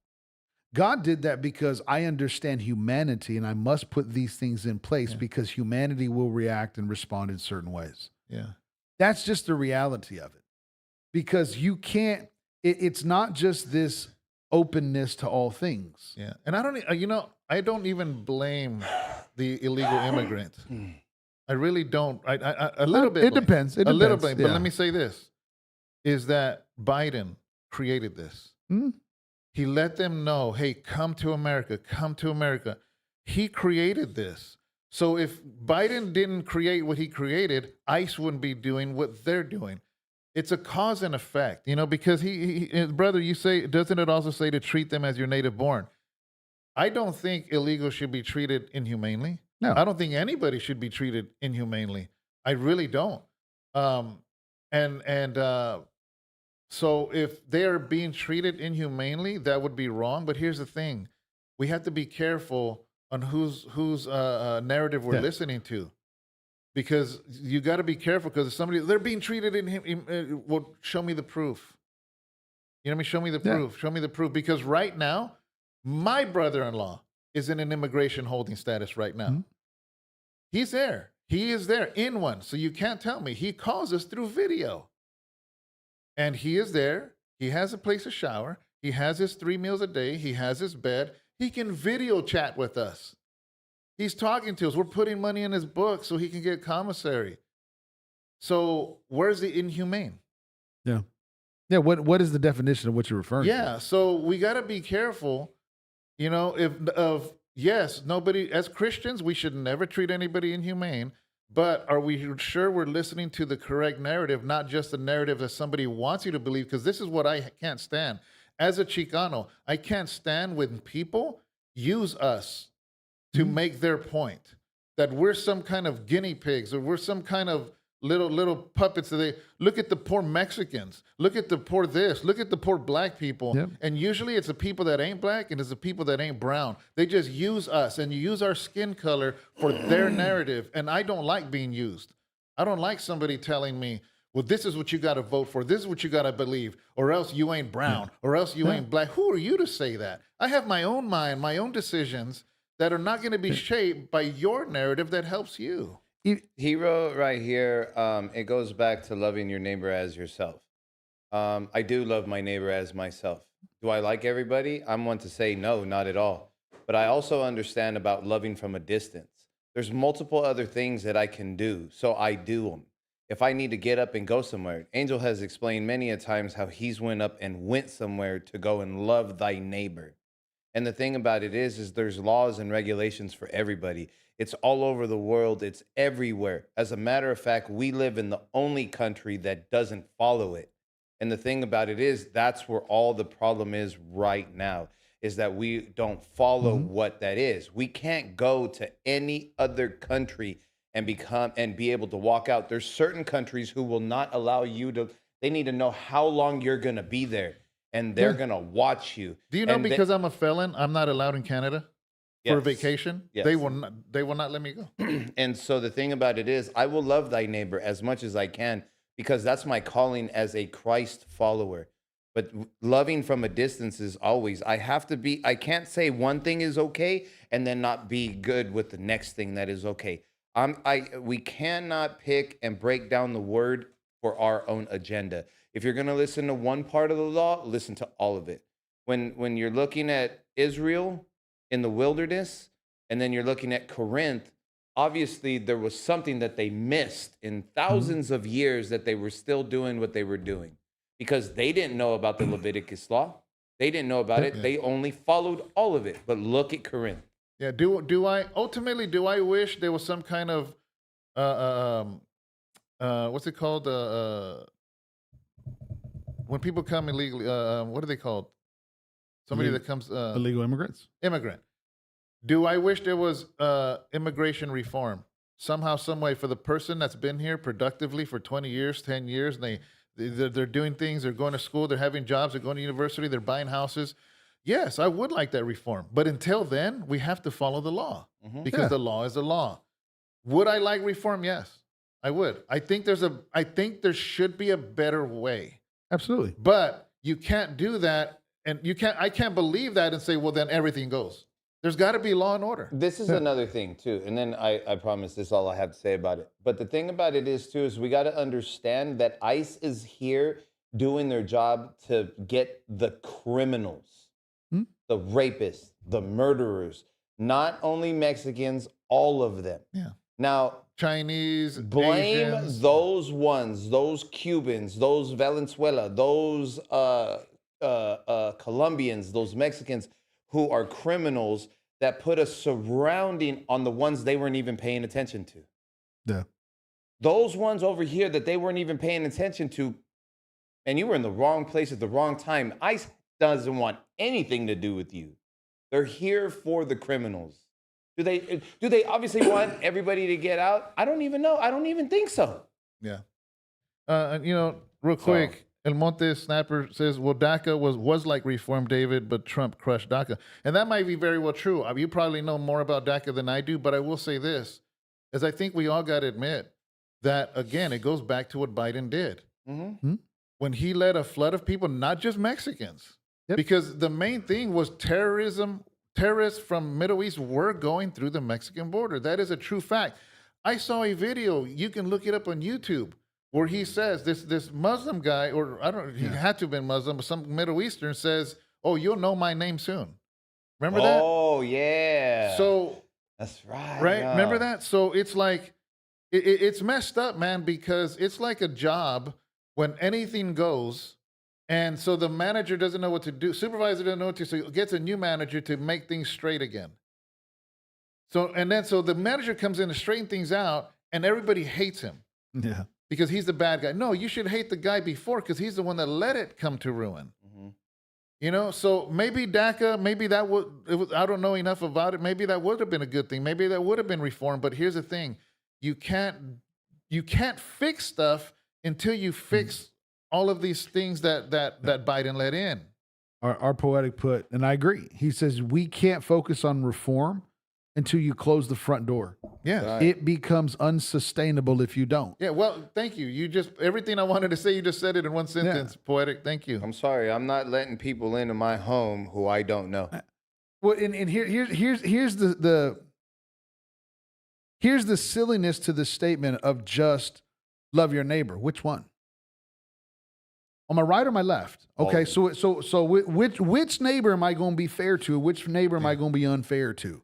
God did that because I understand humanity and I must put these things in place because humanity will react and respond in certain ways. Yeah. That's just the reality of it. Because you can't, it's not just this openness to all things. Yeah. And I don't even blame the illegal immigrant. I really don't. I a little bit. It depends. A little bit. But let me say this, is that Biden created this. He let them know, hey, come to America, come to America. He created this. So if Biden didn't create what he created, ICE wouldn't be doing what they're doing. It's a cause and effect, because he brother, you say, doesn't it also say to treat them as your native born? I don't think illegals should be treated inhumanely. No. I don't think anybody should be treated inhumanely. I really don't. So if they are being treated inhumanely, that would be wrong. But here's the thing. We have to be careful on whose narrative we're listening to. Because you got to be careful, because if somebody, they're being treated well, show me the proof. You know what I mean? Show me the proof. Show me the proof. Because right now, my brother-in-law is in an immigration holding status right now. He's there. He is there in one. So you can't tell me. He calls us through video. And he is there. He has a place to shower. He has his 3 meals a day. He has his bed. He can video chat with us. He's talking to us. We're putting money in his book so he can get commissary. So where's the inhumane? Yeah. Yeah. What is the definition of what you're referring to? Yeah. So we got to be careful, yes, nobody, as Christians, we should never treat anybody inhumane. But are we sure we're listening to the correct narrative, not just the narrative that somebody wants you to believe? Because this is what I can't stand. As a Chicano, I can't stand when people use us to make their point, that we're some kind of guinea pigs or we're some kind of little puppets. That they look at the poor Mexicans, look at the poor this, look at the poor black people. Yep. And usually it's the people that ain't black and it's the people that ain't brown. They just use us and use our skin color for their narrative. And I don't like being used. I don't like somebody telling me, well, this is what you got to vote for. This is what you got to believe, or else you ain't brown, or else you ain't black. Who are you to say that? I have my own mind, my own decisions that are not going to be shaped by your narrative that helps you. He wrote right here, it goes back to loving your neighbor as yourself. I do love my neighbor as myself. Do I like everybody? I'm one to say no, not at all. But I also understand about loving from a distance. There's multiple other things that I can do, so I do them. If I need to get up and go somewhere, Angel has explained many a times how he's went up and went somewhere to go and love thy neighbor. And the thing about it is there's laws and regulations for everybody. It's all over the world. It's everywhere. As a matter of fact, we live in the only country that doesn't follow it. And the thing about it is that's where all the problem is right now, is that we don't follow what that is. We can't go to any other country and be able to walk out. There's certain countries who will not allow you to, they need to know how long you're going to be there, and they're going to watch you. Do you know, because I'm a felon, I'm not allowed in Canada for a vacation? Yes. They will not let me go. And so the thing about it is, I will love thy neighbor as much as I can, because that's my calling as a Christ follower. But loving from a distance is always, I can't say one thing is okay and then not be good with the next thing that is okay. We cannot pick and break down the word for our own agenda. If you're going to listen to one part of the law, listen to all of it. When you're looking at Israel in the wilderness, and then you're looking at Corinth, obviously there was something that they missed in thousands of years that they were still doing what they were doing, because they didn't know about the Leviticus law. They didn't know about it. They only followed all of it. But look at Corinth. Yeah. Do I wish there was some kind of what's it called? When people come illegally, what are they called? Somebody that comes illegal immigrants. Immigrant. Do I wish there was immigration reform somehow, some way, for the person that's been here productively for 20 years, 10 years, and they're doing things, they're going to school, they're having jobs, they're going to university, they're buying houses. Yes, I would like that reform. But until then, we have to follow the law, because the law is the law. Would I like reform? Yes, I would. I think there should be a better way. Absolutely. But you can't do that, and I can't believe that and say, well, then everything goes. There's got to be law and order. This is another thing too, and then I promise this is all I have to say about it. But the thing about it is too, is we got to understand that ICE is here doing their job to get the criminals, the rapists, the murderers, not only Mexicans, all of them. Yeah. Now, Chinese, blame Asians. those ones, those Cubans, those Venezuela, those Colombians, those Mexicans who are criminals that put a surrounding on the ones they weren't even paying attention to. Yeah. Those ones over here that they weren't even paying attention to, and you were in the wrong place at the wrong time. ICE doesn't want anything to do with you. They're here for the criminals. Do they obviously want everybody to get out? I don't even know. I don't even think so. Yeah. Real quick, El Monte Snapper says, well, DACA was like reform, David, but Trump crushed DACA. And that might be very well true. You probably know more about DACA than I do, but I will say this, is I think we all got to admit that, again, it goes back to what Biden did. When he led a flood of people, not just Mexicans, because the main thing was terrorism. Terrorists from Middle East were going through the Mexican border. That is a true fact. I saw a video, you can look it up on YouTube, where he says, this Muslim guy, or he had to have been Muslim, but some Middle Eastern says, oh, you'll know my name soon. Remember that? Oh, yeah. So that's right. Right? Yeah. Remember that? So it's like, it's messed up, man, because it's like a job when anything goes. And so the manager doesn't know what to do. Supervisor doesn't know what to do. So gets a new manager to make things straight again. So the manager comes in to straighten things out, and everybody hates him. Yeah. Because he's the bad guy. No, you should hate the guy before, because he's the one that let it come to ruin. So maybe DACA, I don't know enough about it. Maybe that would have been a good thing. Maybe that would have been reform. But here's the thing. You can't fix stuff until you fix all of these things that Biden let in. Our poetic put, and I agree. He says we can't focus on reform until you close the front door. Yeah. Right. It becomes unsustainable if you don't. Yeah, well, thank you. You just, everything I wanted to say, you just said it in one sentence. Poetic. Thank you. I'm sorry. I'm not letting people into my home who I don't know. Well, and here's the silliness to the statement of just love your neighbor. Which one? On my right or my left? Okay, so which neighbor am I going to be fair to? Which neighbor am I going to be unfair to?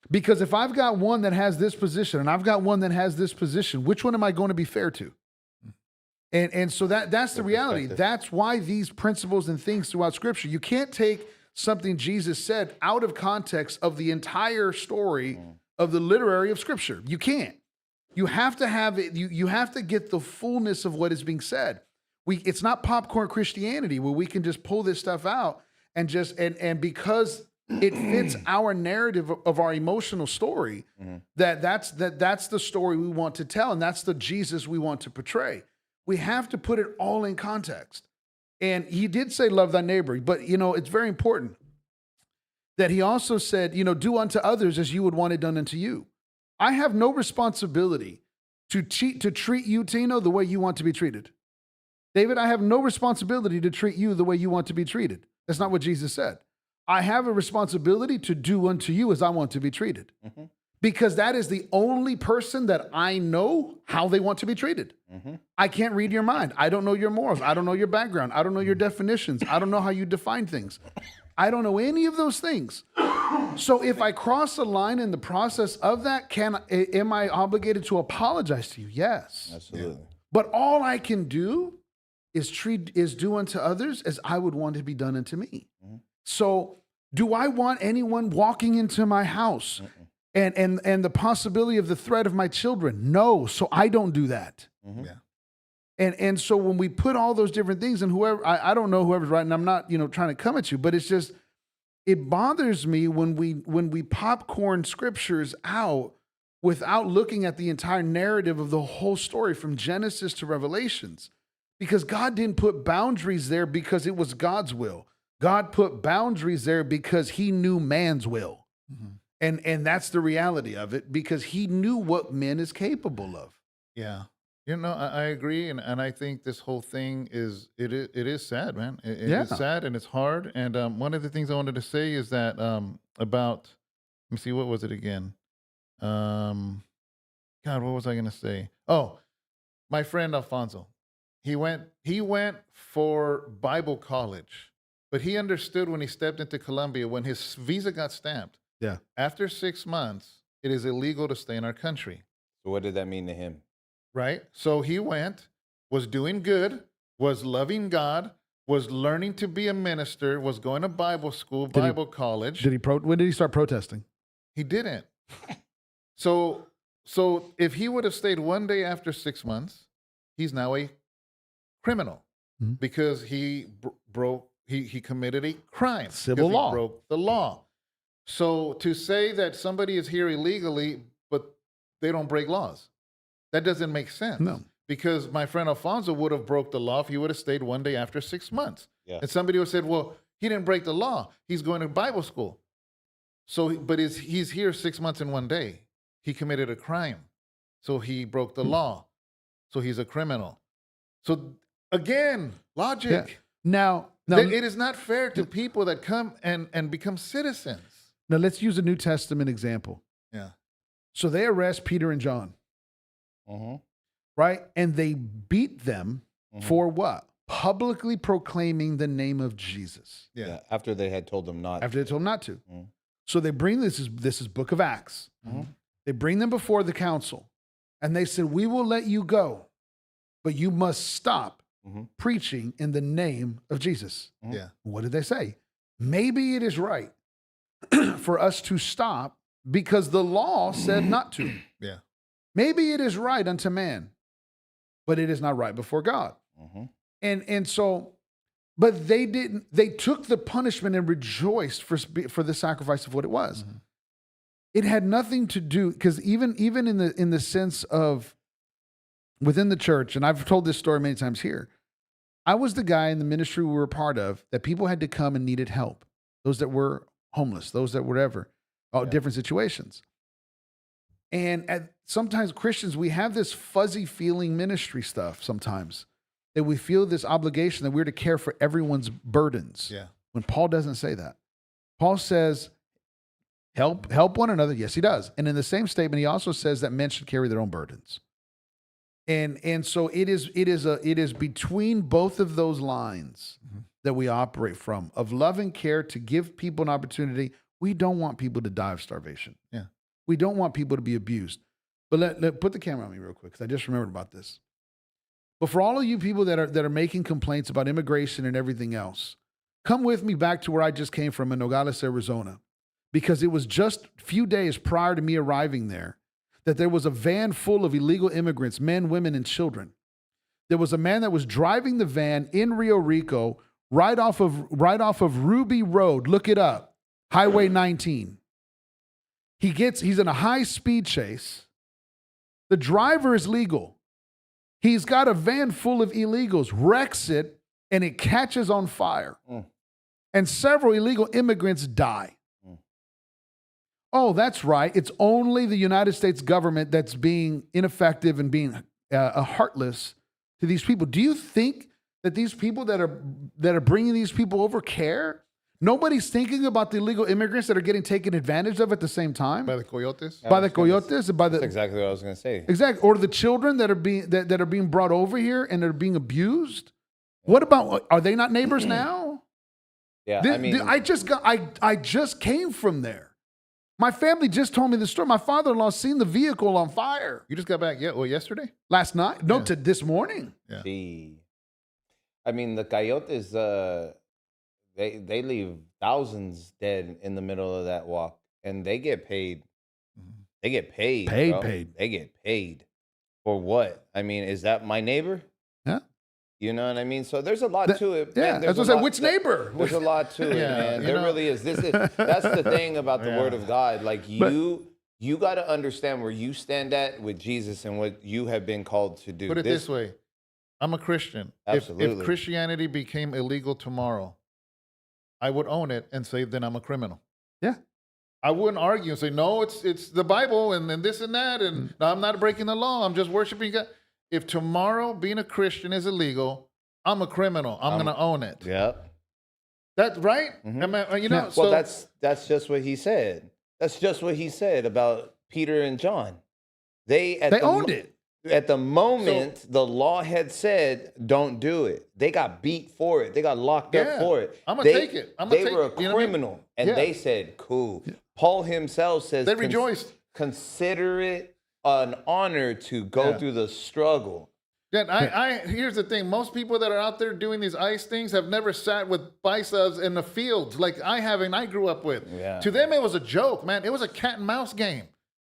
Because if I've got one that has this position and I've got one that has this position, which one am I going to be fair to? And so that's the reality. That's why these principles and things throughout Scripture, you can't take something Jesus said out of context of the entire story of the literary of Scripture. You can't. You have to have it. You have to get the fullness of what is being said. It's not popcorn Christianity where we can just pull this stuff out and just and because it fits our narrative of our emotional story, that's the story we want to tell, and that's the Jesus we want to portray. We have to put it all in context. And he did say, love thy neighbor, but it's very important that he also said, do unto others as you would want it done unto you. I have no responsibility to treat you, Tino, the way you want to be treated. David, I have no responsibility to treat you the way you want to be treated. That's not what Jesus said. I have a responsibility to do unto you as I want to be treated. Because that is the only person that I know how they want to be treated. I can't read your mind. I don't know your morals. I don't know your background. I don't know your definitions. I don't know how you define things. I don't know any of those things. So if I cross a line in the process of that, am I obligated to apologize to you? Yes. Absolutely. But all I can do is do unto others as I would want to be done unto me. So do I want anyone walking into my house and the possibility of the threat of my children? No. So I don't do that. And so when we put all those different things, and whoever, I don't know whoever's right, and I'm not, trying to come at you, but it's just, it bothers me when we popcorn scriptures out without looking at the entire narrative of the whole story from Genesis to Revelations. Because God didn't put boundaries there because it was God's will. God put boundaries there because he knew man's will. And that's the reality of it, because he knew what man is capable of. Yeah. I agree. And I think this whole thing it is sad, man. It is sad and it's hard. And one of the things I wanted to say is that about, let me see, what was it again? God, what was I going to say? Oh, my friend Alfonso. He went for Bible college, but he understood when he stepped into Colombia, when his visa got stamped. Yeah. After 6 months, it is illegal to stay in our country. So what did that mean to him? Right? So he went, was doing good, was loving God, was learning to be a minister, was going to Bible school, Bible college. When did he start protesting? He didn't. So if he would have stayed one day after 6 months, he's now a criminal because he he committed a crime. Civil law. He broke the law. So to say that somebody is here illegally, but they don't break laws, that doesn't make sense. No. Because my friend Alfonso would have broke the law if he would have stayed one day after 6 months. Yeah. And somebody would have said, well, he didn't break the law. He's going to Bible school. So, but he's here 6 months in one day. He committed a crime. So he broke the law. So he's a criminal. So again, logic. Yeah. Now it is not fair to people that come and become citizens. Now let's use a New Testament example. Yeah. So they arrest Peter and John. Right? And they beat them for what? Publicly proclaiming the name of Jesus. Yeah. After they had told them not. After they told them not to. So they bring this is Book of Acts. They bring them before the council. And they said, we will let you go, but you must stop preaching in the name of Jesus. Yeah. What did they say? Maybe it is right for us to stop because the law said not to. Yeah. Maybe it is right unto man, but it is not right before God. And so, but they didn't, they took the punishment and rejoiced for the sacrifice of what it was. It had nothing to do, because even in the sense of within the church, and I've told this story many times here, I was the guy in the ministry we were a part of that people had to come and needed help. Those that were homeless, those that whatever. all different situations. And sometimes Christians, we have this fuzzy feeling ministry stuff sometimes, that we feel this obligation that we're to care for everyone's burdens. Yeah. When Paul doesn't say that. Paul says, help one another. Yes, he does. And in the same statement, he also says that men should carry their own burdens. And so it is between both of those lines that we operate from, of love and care to give people an opportunity. We don't want people to die of starvation. Yeah. We don't want people to be abused. But let put the camera on me real quick, because I just remembered about this. But for all of you people that are making complaints about immigration and everything else, come with me back to where I just came from in Nogales, Arizona, because it was just a few days prior to me arriving there that there was a van full of illegal immigrants, men, women, and children. There was a man that was driving the van in Rio Rico, right off of Ruby Road. Look it up, Highway 19. He's in a high-speed chase. The driver is legal. He's got a van full of illegals, wrecks it, and it catches on fire. And several illegal immigrants die. Oh, that's right. It's only the United States government that's being ineffective and being heartless to these people. Do you think that these people that are bringing these people over care? Nobody's thinking about the illegal immigrants that are getting taken advantage of at the same time. By the coyotes? By the coyotes? That's exactly what I was going to say. Exactly. Or the children that are being brought over here and they're being abused? What about, are they not neighbors now? Yeah, I just came from there. My family just told me the story. My father-in-law seen the vehicle on fire. You just got back yesterday? Last night? No, to this morning. Yeah. Gee. I mean, the coyotes, they leave thousands dead in the middle of that walk, and they get paid. They get paid. Paid. They get paid. For what? I mean, is that my neighbor? Yeah. You know what I mean? So there's a lot to it. Yeah, Man, that's what I said. Which neighbor? There's a lot to it, man. There really is. That's the thing about the Word of God. Like you got to understand where you stand at with Jesus and what you have been called to do. Put it this way. I'm a Christian. Absolutely. If Christianity became illegal tomorrow, I would own it and say, then I'm a criminal. Yeah. I wouldn't argue and say, no, it's the Bible and this and that, and no, I'm not breaking the law. I'm just worshiping God. If tomorrow being a Christian is illegal, I'm a criminal. I'm going to own it. Yep. That's right. Well, So that's just what he said. That's just what he said about Peter and John. They owned it. At the moment, the law had said, don't do it. They got beat for it. They got locked up for it. I'm going to take it. They were a criminal, and they said, cool. Yeah. Paul himself says, they rejoiced. Consider it an honor to go through the struggle. Yeah, here's the thing. Most people that are out there doing these ICE things have never sat with biceps in the fields like I have and I grew up with. Yeah. To them, it was a joke, man. It was a cat and mouse game.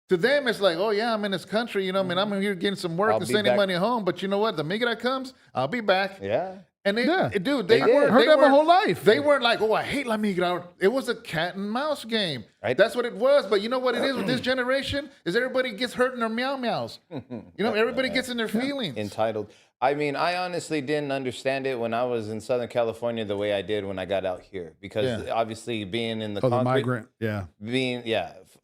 To them, it's like, oh, yeah, I'm in this country. You know, I'm here getting some work and sending money home. But you know what? The minute that comes, I'll be back. Yeah. And they heard that my whole life. They weren't like, oh, I hate La Migra. It was a cat and mouse game. Right. That's what it was. But you know what it is with this generation is everybody gets hurt in their meow meows. Everybody gets in their feelings. Entitled. I mean, I honestly didn't understand it when I was in Southern California the way I did when I got out here. Because obviously being in the concrete. The migrant,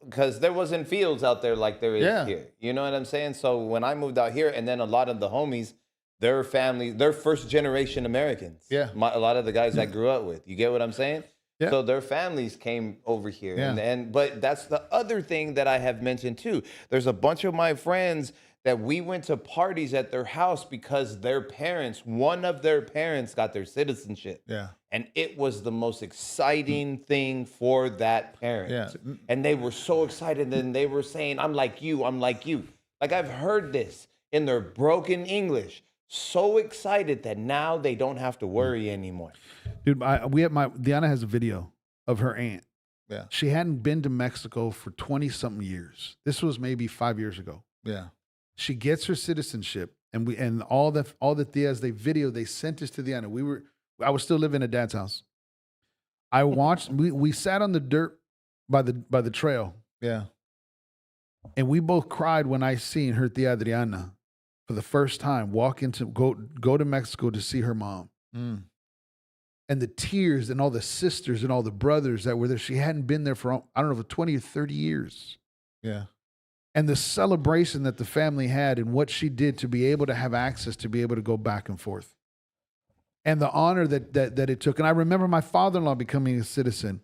because there wasn't fields out there like there is here. You know what I'm saying? So when I moved out here, and then a lot of the homies, their family, they're first generation Americans. Yeah. A lot of the guys I grew up with. You get what I'm saying? Yeah. So their families came over here. Yeah. But that's the other thing that I have mentioned too. There's a bunch of my friends that we went to parties at their house because one of their parents got their citizenship. Yeah. And it was the most exciting thing for that parent. Yeah. And they were so excited, and they were saying, I'm like you, I'm like you. Like I've heard this in their broken English. So excited that now they don't have to worry anymore. Dude, Diana has a video of her aunt. Yeah. She hadn't been to Mexico for 20-something years. This was maybe 5 years ago. Yeah. She gets her citizenship, and all the tias they sent us to Diana. I was still living at Dad's house. I watched. we sat on the dirt by the trail. Yeah. And we both cried when I seen her tia Adriana for the first time go to Mexico to see her mom. and the tears and all the sisters and all the brothers that were there. She hadn't been there for, I don't know, for 20 or 30 years. Yeah. And the celebration that the family had and what she did to be able to have access to be able to go back and forth. And the honor that it took. And I remember my father-in-law becoming a citizen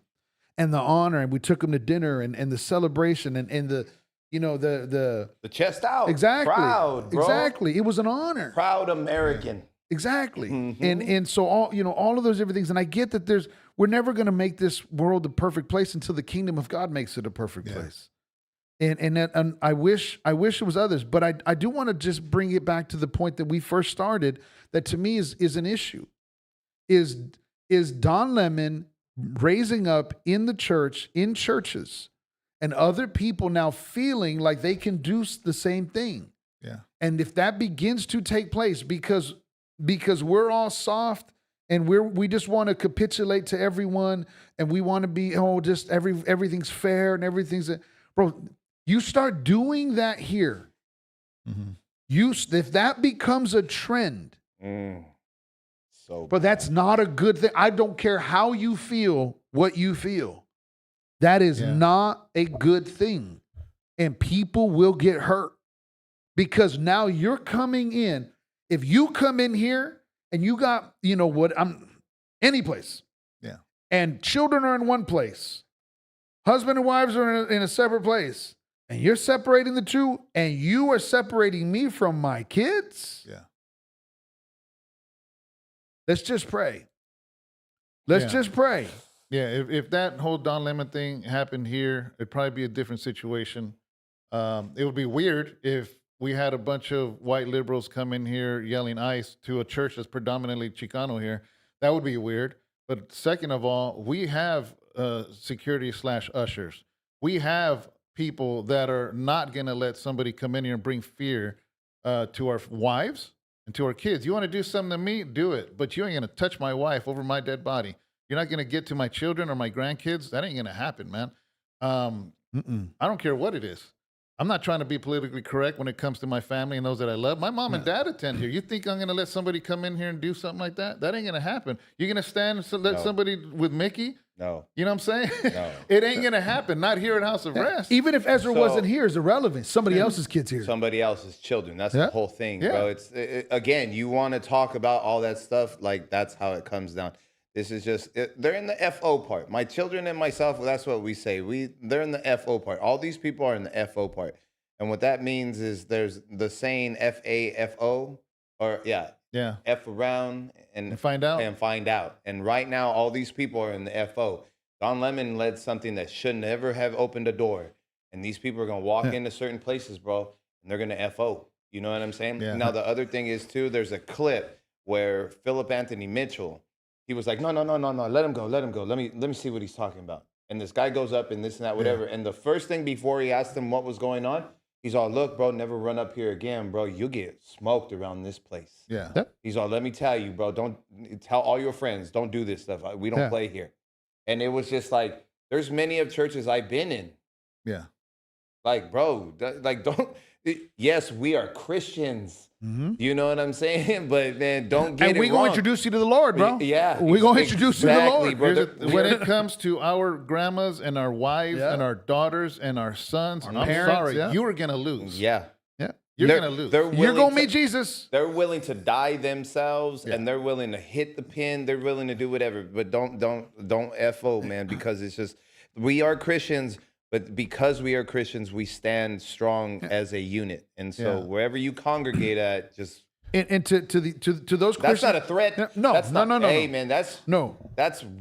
and the honor, and we took him to dinner and the celebration and the, you know, the chest out. Exactly. Proud, bro. Exactly. It was an honor. Proud American. Exactly. And so all of those different things. And I get that we're never going to make this world a perfect place until the kingdom of God makes it a perfect place. And I wish it was others, but I do want to just bring it back to the point that we first started, that to me is an issue. Is Don Lemon raising up in the church, in churches, and other people now feeling like they can do the same thing. Yeah. And if that begins to take place because we're all soft and we just want to capitulate to everyone and we want to be, just everything's fair and everything's, bro, you start doing that here. If that becomes a trend, but that's not a good thing. I don't care how you feel, what you feel. That is not a good thing. And people will get hurt because now you're coming in. If you come in here and you got, any place. Yeah. And children are in one place. Husband and wives are in a separate place. And you're separating the two, and you are separating me from my kids. Yeah. Let's just pray. Let's just pray. Yeah, if that whole Don Lemon thing happened here, it'd probably be a different situation. It would be weird if we had a bunch of white liberals come in here yelling ICE to a church that's predominantly Chicano here. That would be weird. But second of all, we have security/ushers. We have people that are not going to let somebody come in here and bring fear to our wives and to our kids. You want to do something to me? Do it. But you ain't going to touch my wife over my dead body. You're not going to get to my children or my grandkids. That ain't going to happen, man. I don't care what it is. I'm not trying to be politically correct when it comes to my family and those that I love. My mom and dad attend here. You think I'm going to let somebody come in here and do something like that? That ain't going to happen. You're going to stand and let somebody with Mickey? No. You know what I'm saying? No. It ain't going to happen. Not here at House of Rest. Even if Ezra wasn't here, it's irrelevant. Somebody else's kids here. Somebody else's children. That's the whole thing, bro. Again, you want to talk about all that stuff, like that's how it comes down. This is just, they're in the FO part. My children and myself, that's what we say. They're in the FO part. All these people are in the FO part. And what that means is there's the saying FAFO, or F around and find out. And find out. And right now, all these people are in the FO. Don Lemon led something that should never have opened a door. And these people are going to walk into certain places, bro, and they're going to FO. You know what I'm saying? Yeah. Now, the other thing is, too, there's a clip where Philip Anthony Mitchell, he was like, no, let him go. Let me see what he's talking about. And this guy goes up and this and that, whatever. And the first thing before he asked him what was going on, he's all, look, bro, never run up here again, bro. You'll get smoked around this place. Yeah. He's all, let me tell you, bro, don't tell all your friends, don't do this stuff. We don't play here. And it was just like, there's many of churches I've been in. Yeah. Like, bro, yes, we are Christians. You know what I'm saying? But man, don't get it wrong. And we're going to introduce you to the Lord, bro. Yeah. We're going to introduce you to the Lord. Bro. When it comes to our grandmas and our wives and our daughters and our sons, I'm parents, sorry, you are going to lose. Yeah. You're going to lose. You're going to meet Jesus. They're willing to die themselves and they're willing to hit the pin. They're willing to do whatever. But don't FO, man, because it's just, we are Christians. But because we are Christians, we stand strong as a unit, and so wherever you congregate at, just and to those Christians, that's not a threat. No. Hey, man, that's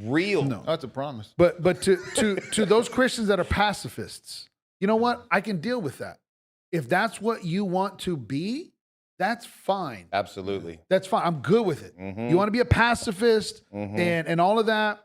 real. No, that's a promise. But to those Christians that are pacifists, you know what? I can deal with that. If that's what you want to be, that's fine. Absolutely, that's fine. I'm good with it. You want to be a pacifist and all of that.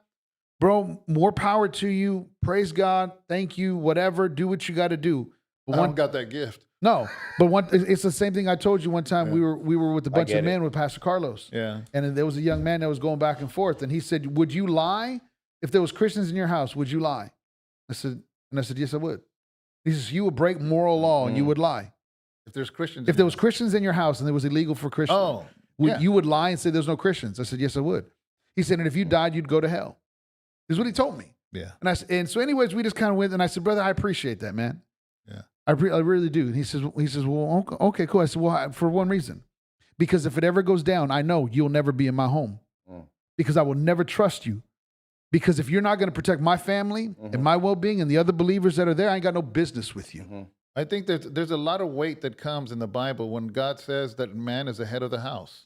Bro, more power to you. Praise God. Thank you. Whatever. Do what you got to do. But I don't got that gift. No, but it's the same thing I told you one time. We were with a bunch of men with Pastor Carlos. Yeah. And there was a young man that was going back and forth, and he said, "Would you lie if there was Christians in your house? Would you lie?" I said, "Yes, I would." He says, "You would break moral law and you would lie if there's Christians. If there was Christians in your house and it was illegal for Christians, you would lie and say there's no Christians." I said, "Yes, I would." He said, and if you died, you'd go to hell. This is what he told me. Yeah. And so anyways, we just kind of went, and I said, brother, I appreciate that, man. Yeah. I really do. And he says, well, okay, cool. I said, well, for one reason, because if it ever goes down, I know you'll never be in my home because I will never trust you. Because if you're not going to protect my family and my well-being and the other believers that are there, I ain't got no business with you. I think there's a lot of weight that comes in the Bible when God says that man is the head of the house.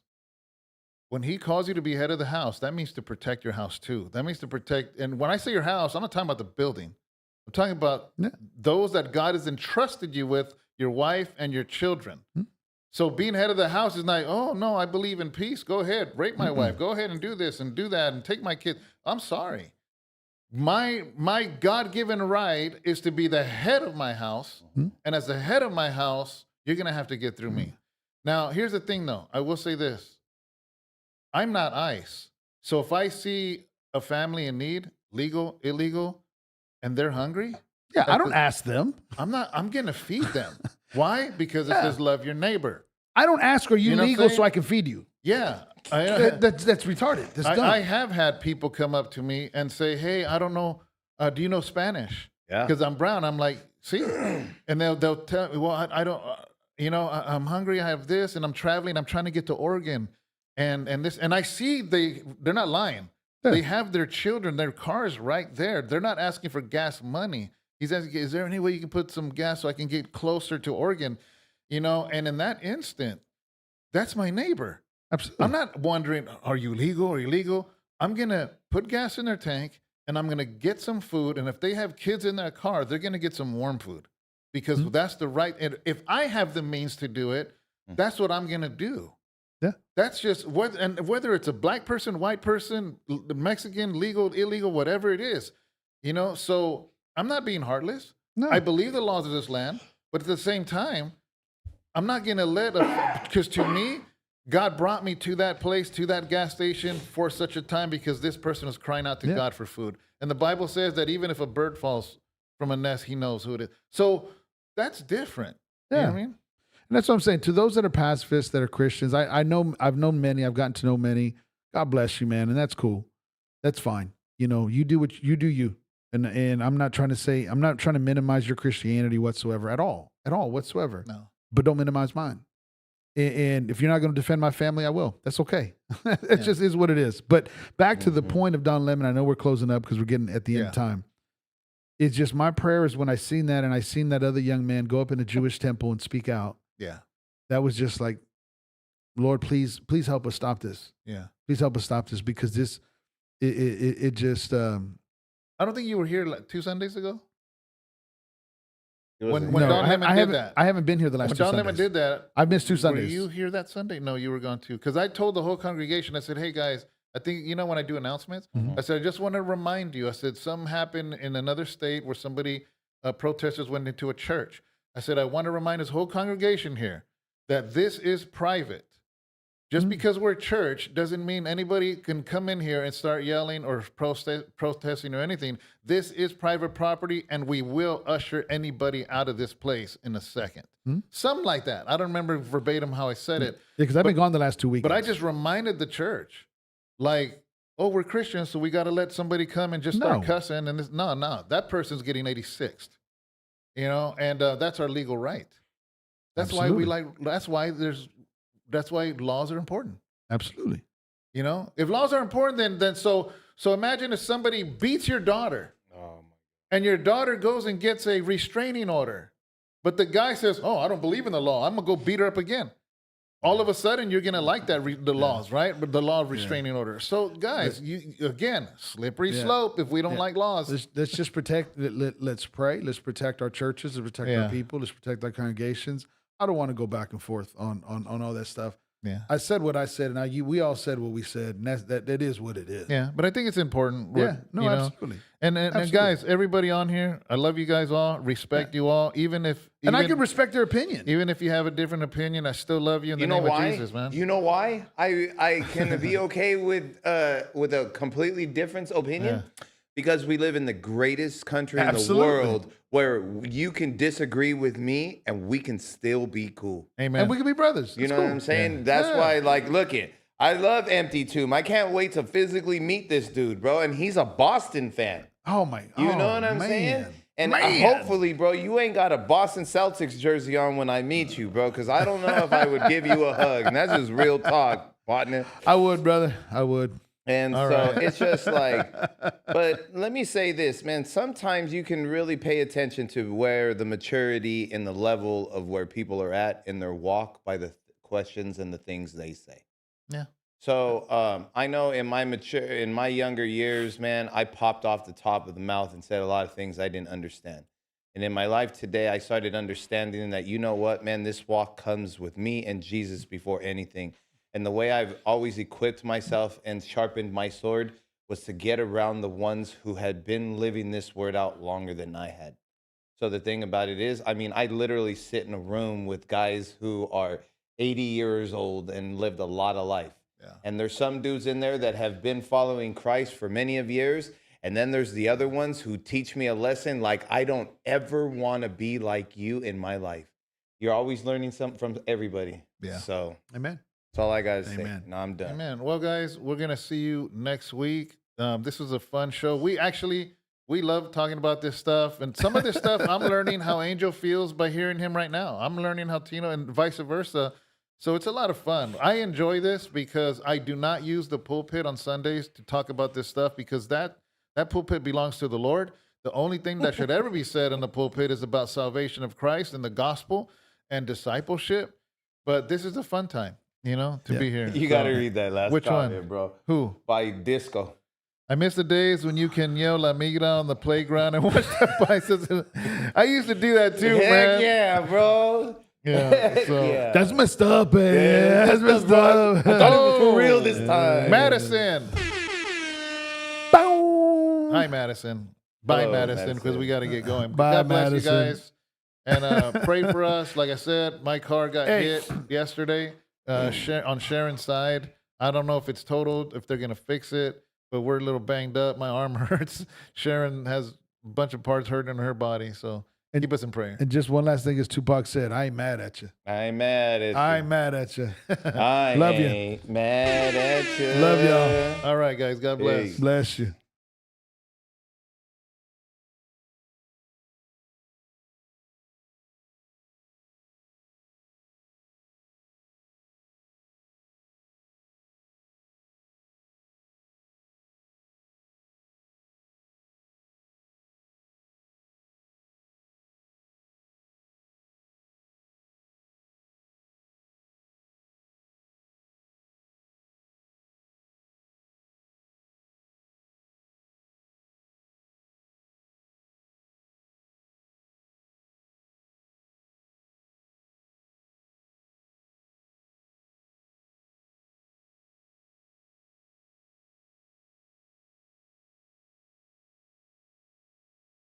When he calls you to be head of the house, that means to protect your house too. That means to protect. And when I say your house, I'm not talking about the building. I'm talking about those that God has entrusted you with, your wife and your children. So being head of the house is not, oh, no, I believe in peace. Go ahead, rape my wife. Go ahead and do this and do that and take my kids. I'm sorry. My God-given right is to be the head of my house. And as the head of my house, you're going to have to get through me. Now, here's the thing, though. I will say this. I'm not ICE. So if I see a family in need, legal, illegal, and they're hungry. Yeah, I don't ask them. I'm going to feed them. Why? Because it says love your neighbor. I don't ask, are you legal so I can feed you? Yeah. That's retarded. That's dumb. I have had people come up to me and say, hey, I don't know, do you know Spanish? Yeah. Because I'm brown. I'm like, see? And they'll tell me, well, I don't, I'm hungry. I have this and I'm traveling. I'm trying to get to Oregon. And this, and I see they're not lying. Yeah. They have their children, their cars right there. They're not asking for gas money. He's asking, is there any way you can put some gas so I can get closer to Oregon? And in that instant, that's my neighbor. Absolutely. I'm not wondering, are you legal or illegal? I'm going to put gas in their tank and I'm going to get some food. And if they have kids in their car, they're going to get some warm food because that's the right. And if I have the means to do it, that's what I'm going to do. Yeah. That's just whether it's a black person, white person, Mexican, legal, illegal, whatever it is, so I'm not being heartless. No. I believe the laws of this land, but at the same time, I'm not going to because to me, God brought me to that place, to that gas station for such a time because this person is crying out to God for food. And the Bible says that even if a bird falls from a nest, he knows who it is. So that's different. Yeah. You know what I mean? And that's what I'm saying. To those that are pacifists, that are Christians, I've known many. I've gotten to know many. God bless you, man. And that's cool. That's fine. You do what you do you. And I'm not trying to minimize your Christianity whatsoever at all whatsoever. No. But don't minimize mine. And if you're not going to defend my family, I will. That's okay. It just is what it is. But back to the point of Don Lemon, I know we're closing up because we're getting at the end of time. It's just my prayer is when I seen that and I seen that other young man go up in a Jewish temple and speak out. Yeah. That was just like, Lord, please help us stop this. Yeah. Please help us stop this because this, it just. I don't think you were here like 2 Sundays ago. When Don Lemon did that. I haven't been here the last 2 Sundays. When Don Lemon did that. I've missed 2 Sundays. Were you here that Sunday? No, you were gone too. Because I told the whole congregation, I said, hey guys, I think, when I do announcements, I said, I just want to remind you. I said, something happened in another state where somebody, protesters went into a church. I said, I want to remind this whole congregation here that this is private. Just because we're a church doesn't mean anybody can come in here and start yelling or protesting or anything. This is private property, and we will usher anybody out of this place in a second. Something like that. I don't remember verbatim how I said it. Yeah, because I've been gone the last 2 weeks. But I just reminded the church, like, oh, we're Christians, so we got to let somebody come and just start cussing. And no, that person's getting 86th. And that's our legal right. That's Absolutely. That's why laws are important. Absolutely. If laws are important, then so imagine if somebody beats your daughter and your daughter goes and gets a restraining order, but the guy says, oh, I don't believe in the law. I'm going to go beat her up again. All of a sudden, you're going to like the laws, right? But the law of restraining order. So, guys, slippery slope if we don't like laws. Let's just protect. Let's pray. Let's protect our churches. Let's protect our people. Let's protect our congregations. I don't want to go back and forth on all that stuff. Yeah, I said what I said, and we all said what we said, and that is what it is. Yeah, but I think it's important. Absolutely. And guys, everybody on here, I love you guys all, respect you all, even I can respect their opinion. Even if you have a different opinion, I still love you in the name of Jesus, man. You know why? I can be okay with a completely different opinion. Yeah. Because we live in the greatest country in the world where you can disagree with me and we can still be cool. Amen. And we can be brothers. You know what I'm saying? Yeah. That's why, look it. I love Empty Tomb. I can't wait to physically meet this dude, bro. And he's a Boston fan. Oh my! You know what I'm saying? And hopefully, bro, you ain't got a Boston Celtics jersey on when I meet you, bro, because I don't know if I would give you a hug. And that's just real talk, partner. I would, brother. I would. And it's just like, but let me say this, man. Sometimes you can really pay attention to where the maturity and the level of where people are at in their walk by the questions and the things they say. Yeah. So I know in my younger years, man, I popped off the top of the mouth and said a lot of things I didn't understand. And in my life today, I started understanding that, you know what, man, this walk comes with me and Jesus before anything. And the way I've always equipped myself and sharpened my sword was to get around the ones who had been living this word out longer than I had. So the thing about it is, I mean, I literally sit in a room with guys who are 80 years old and lived a lot of life. Yeah. And there's some dudes in there that have been following Christ for many of years. And then there's the other ones who teach me a lesson like, I don't ever want to be like you in my life. You're always learning something from everybody. Yeah. So Amen. that's all I got to say. Amen. No, I'm done. Amen. Well, guys, we're going to see you next week. This was a fun show. We love talking about this stuff. And some of this stuff, I'm learning how Angel feels by hearing him right now. I'm learning how Tino and vice versa. So it's a lot of fun. I enjoy this because I do not use the pulpit on Sundays to talk about this stuff because that pulpit belongs to the Lord. The only thing that should ever be said in the pulpit is about salvation of Christ and the gospel and discipleship. But this is a fun time. To be here. You got to read that last comment, bro. Who? By Disco. I miss the days when you can yell La Migra on the playground and watch the bicycles. I used to do that too, man. Yeah, bro. Yeah, so Yeah. That's messed up, man. Yeah, that's messed up. I thought it was for real this time. Madison. Bow. Hi, Madison. Bye, Hello, Madison, because we got to get going. Bye, God bless Madison. you guys. And pray for us. Like I said, my car got hit yesterday on Sharon's side. I don't know if it's totaled, if they're going to fix it, but we're a little banged up. My arm hurts. Sharon has a bunch of parts hurting in her body. So keep us in prayer. And just one last thing, as Tupac said, I ain't mad at you. I ain't mad at you. I ain't mad at you. I Love you. ain't mad at you. Love y'all. All right, guys. God bless. Peace. Bless you.